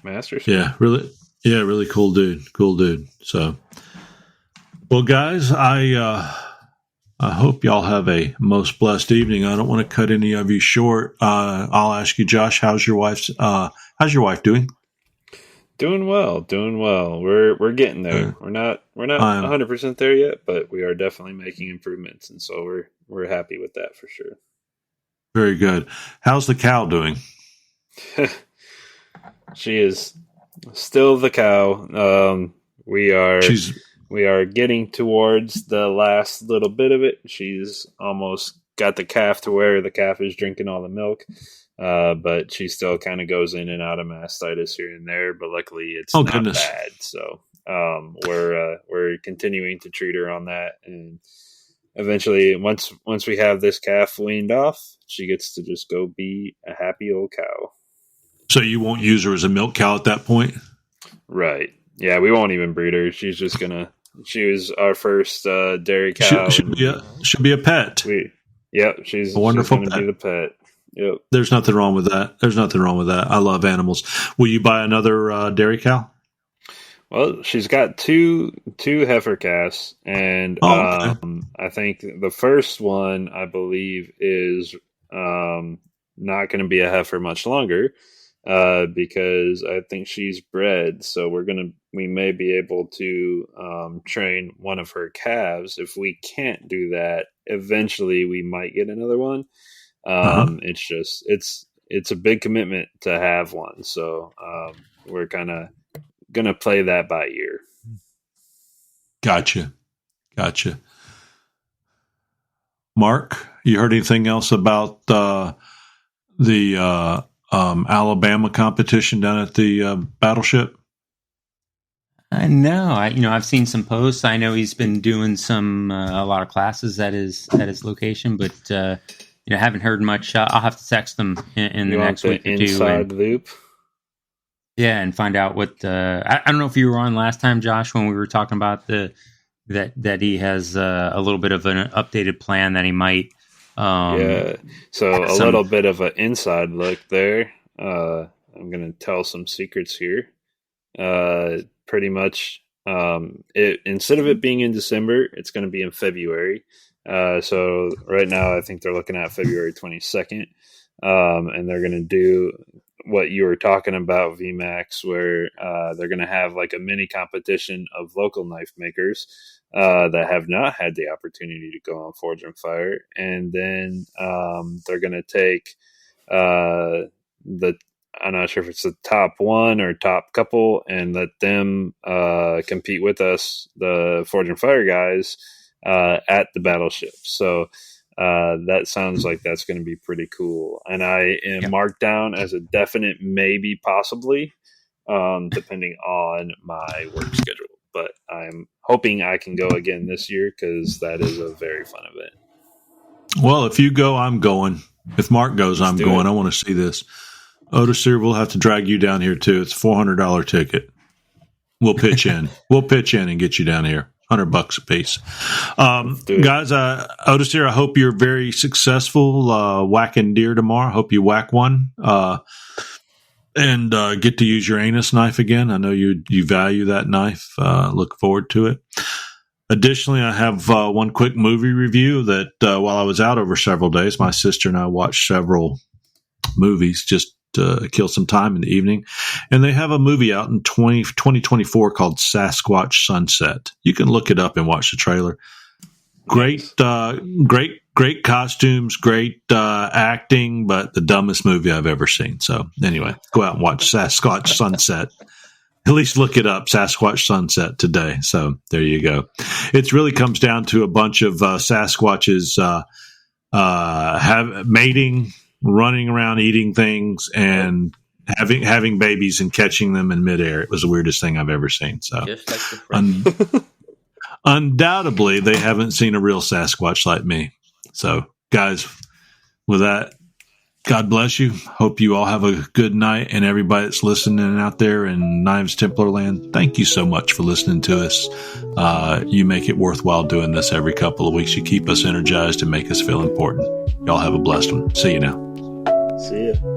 Masters. Yeah. Really. Yeah. Really cool dude. Cool dude. So, well, guys, I hope y'all have a most blessed evening. I don't want to cut any of you short. I'll ask you, Josh, how's your wife doing? Doing well. We're getting there. Yeah. We're not 100% there yet, but we are definitely making improvements, and so we're happy with that for sure. Very good. How's the cow doing? She is still the cow. We are getting towards the last little bit of it. She's almost got the calf to where the calf is drinking all the milk. But she still kind of goes in and out of mastitis here and there, but luckily it's not bad. So we're continuing to treat her on that, and eventually, once we have this calf weaned off, she gets to just go be a happy old cow. So you won't use her as a milk cow at that point? Right. Yeah, we won't even breed her. She's just gonna. She was our first dairy cow. Should be a pet. She's a wonderful she's gonna be the pet. Yep. There's nothing wrong with that. I love animals. Will you buy another dairy cow? Well, she's got two heifer calves, and okay. I think the first one, I believe, is not going to be a heifer much longer because I think she's bred. So we may be able to train one of her calves. If we can't do that, eventually we might get another one. It's just it's a big commitment to have one, so we're kind of gonna play that by ear. Gotcha. Mark, you heard anything else about the Alabama competition down at the Battleship? No, I've seen some posts. I know he's been doing a lot of classes at his location, but haven't heard much. I'll have to text them in the next week or two. Inside loop. Yeah, and find out what. I don't know if you were on last time, Josh, when we were talking about that he has a little bit of an updated plan that he might. So a little bit of an inside look there. I'm going to tell some secrets here. Pretty much, instead of it being in December, it's going to be in February. So right now, I think they're looking at February 22nd, and they're going to do what you were talking about, VMAX, where they're going to have like a mini competition of local knife makers that have not had the opportunity to go on Forge and Fire, and then they're going to take I'm not sure if it's the top one or top couple, and let them compete with us, the Forge and Fire guys, at the Battleship. So that sounds like that's going to be pretty cool. And I am marked down as a definite maybe, possibly, depending on my work schedule. But I'm hoping I can go again this year because that is a very fun event. Well, if you go, I'm going. If Mark goes, I'm going. I want to see this. Otisir, we'll have to drag you down here too. It's a $400 ticket. We'll pitch in. And get you down here. $100 a piece. Guys, Otisir, I hope you're very successful whacking deer tomorrow. I hope you whack one and get to use your anus knife again. I know you value that knife. Look forward to it. Additionally, I have one quick movie review that while I was out over several days, my sister and I watched several movies just to kill some time in the evening. And they have a movie out in 2024 called Sasquatch Sunset. You can look it up and watch the trailer. Great costumes, great acting, but the dumbest movie I've ever seen. So anyway, go out and watch Sasquatch Sunset. At least look it up, Sasquatch Sunset today. So there you go. It really comes down to a bunch of Sasquatches mating, running around eating things, and having babies and catching them in midair. It was the weirdest thing I've ever seen. So just like the friend. Undoubtedly, they haven't seen a real Sasquatch like me. So, guys, with that, God bless you. Hope you all have a good night, and everybody that's listening out there in Knives Templar Land, thank you so much for listening to us. You make it worthwhile doing this every couple of weeks. You keep us energized and make us feel important. Y'all have a blessed one. See you now. See ya.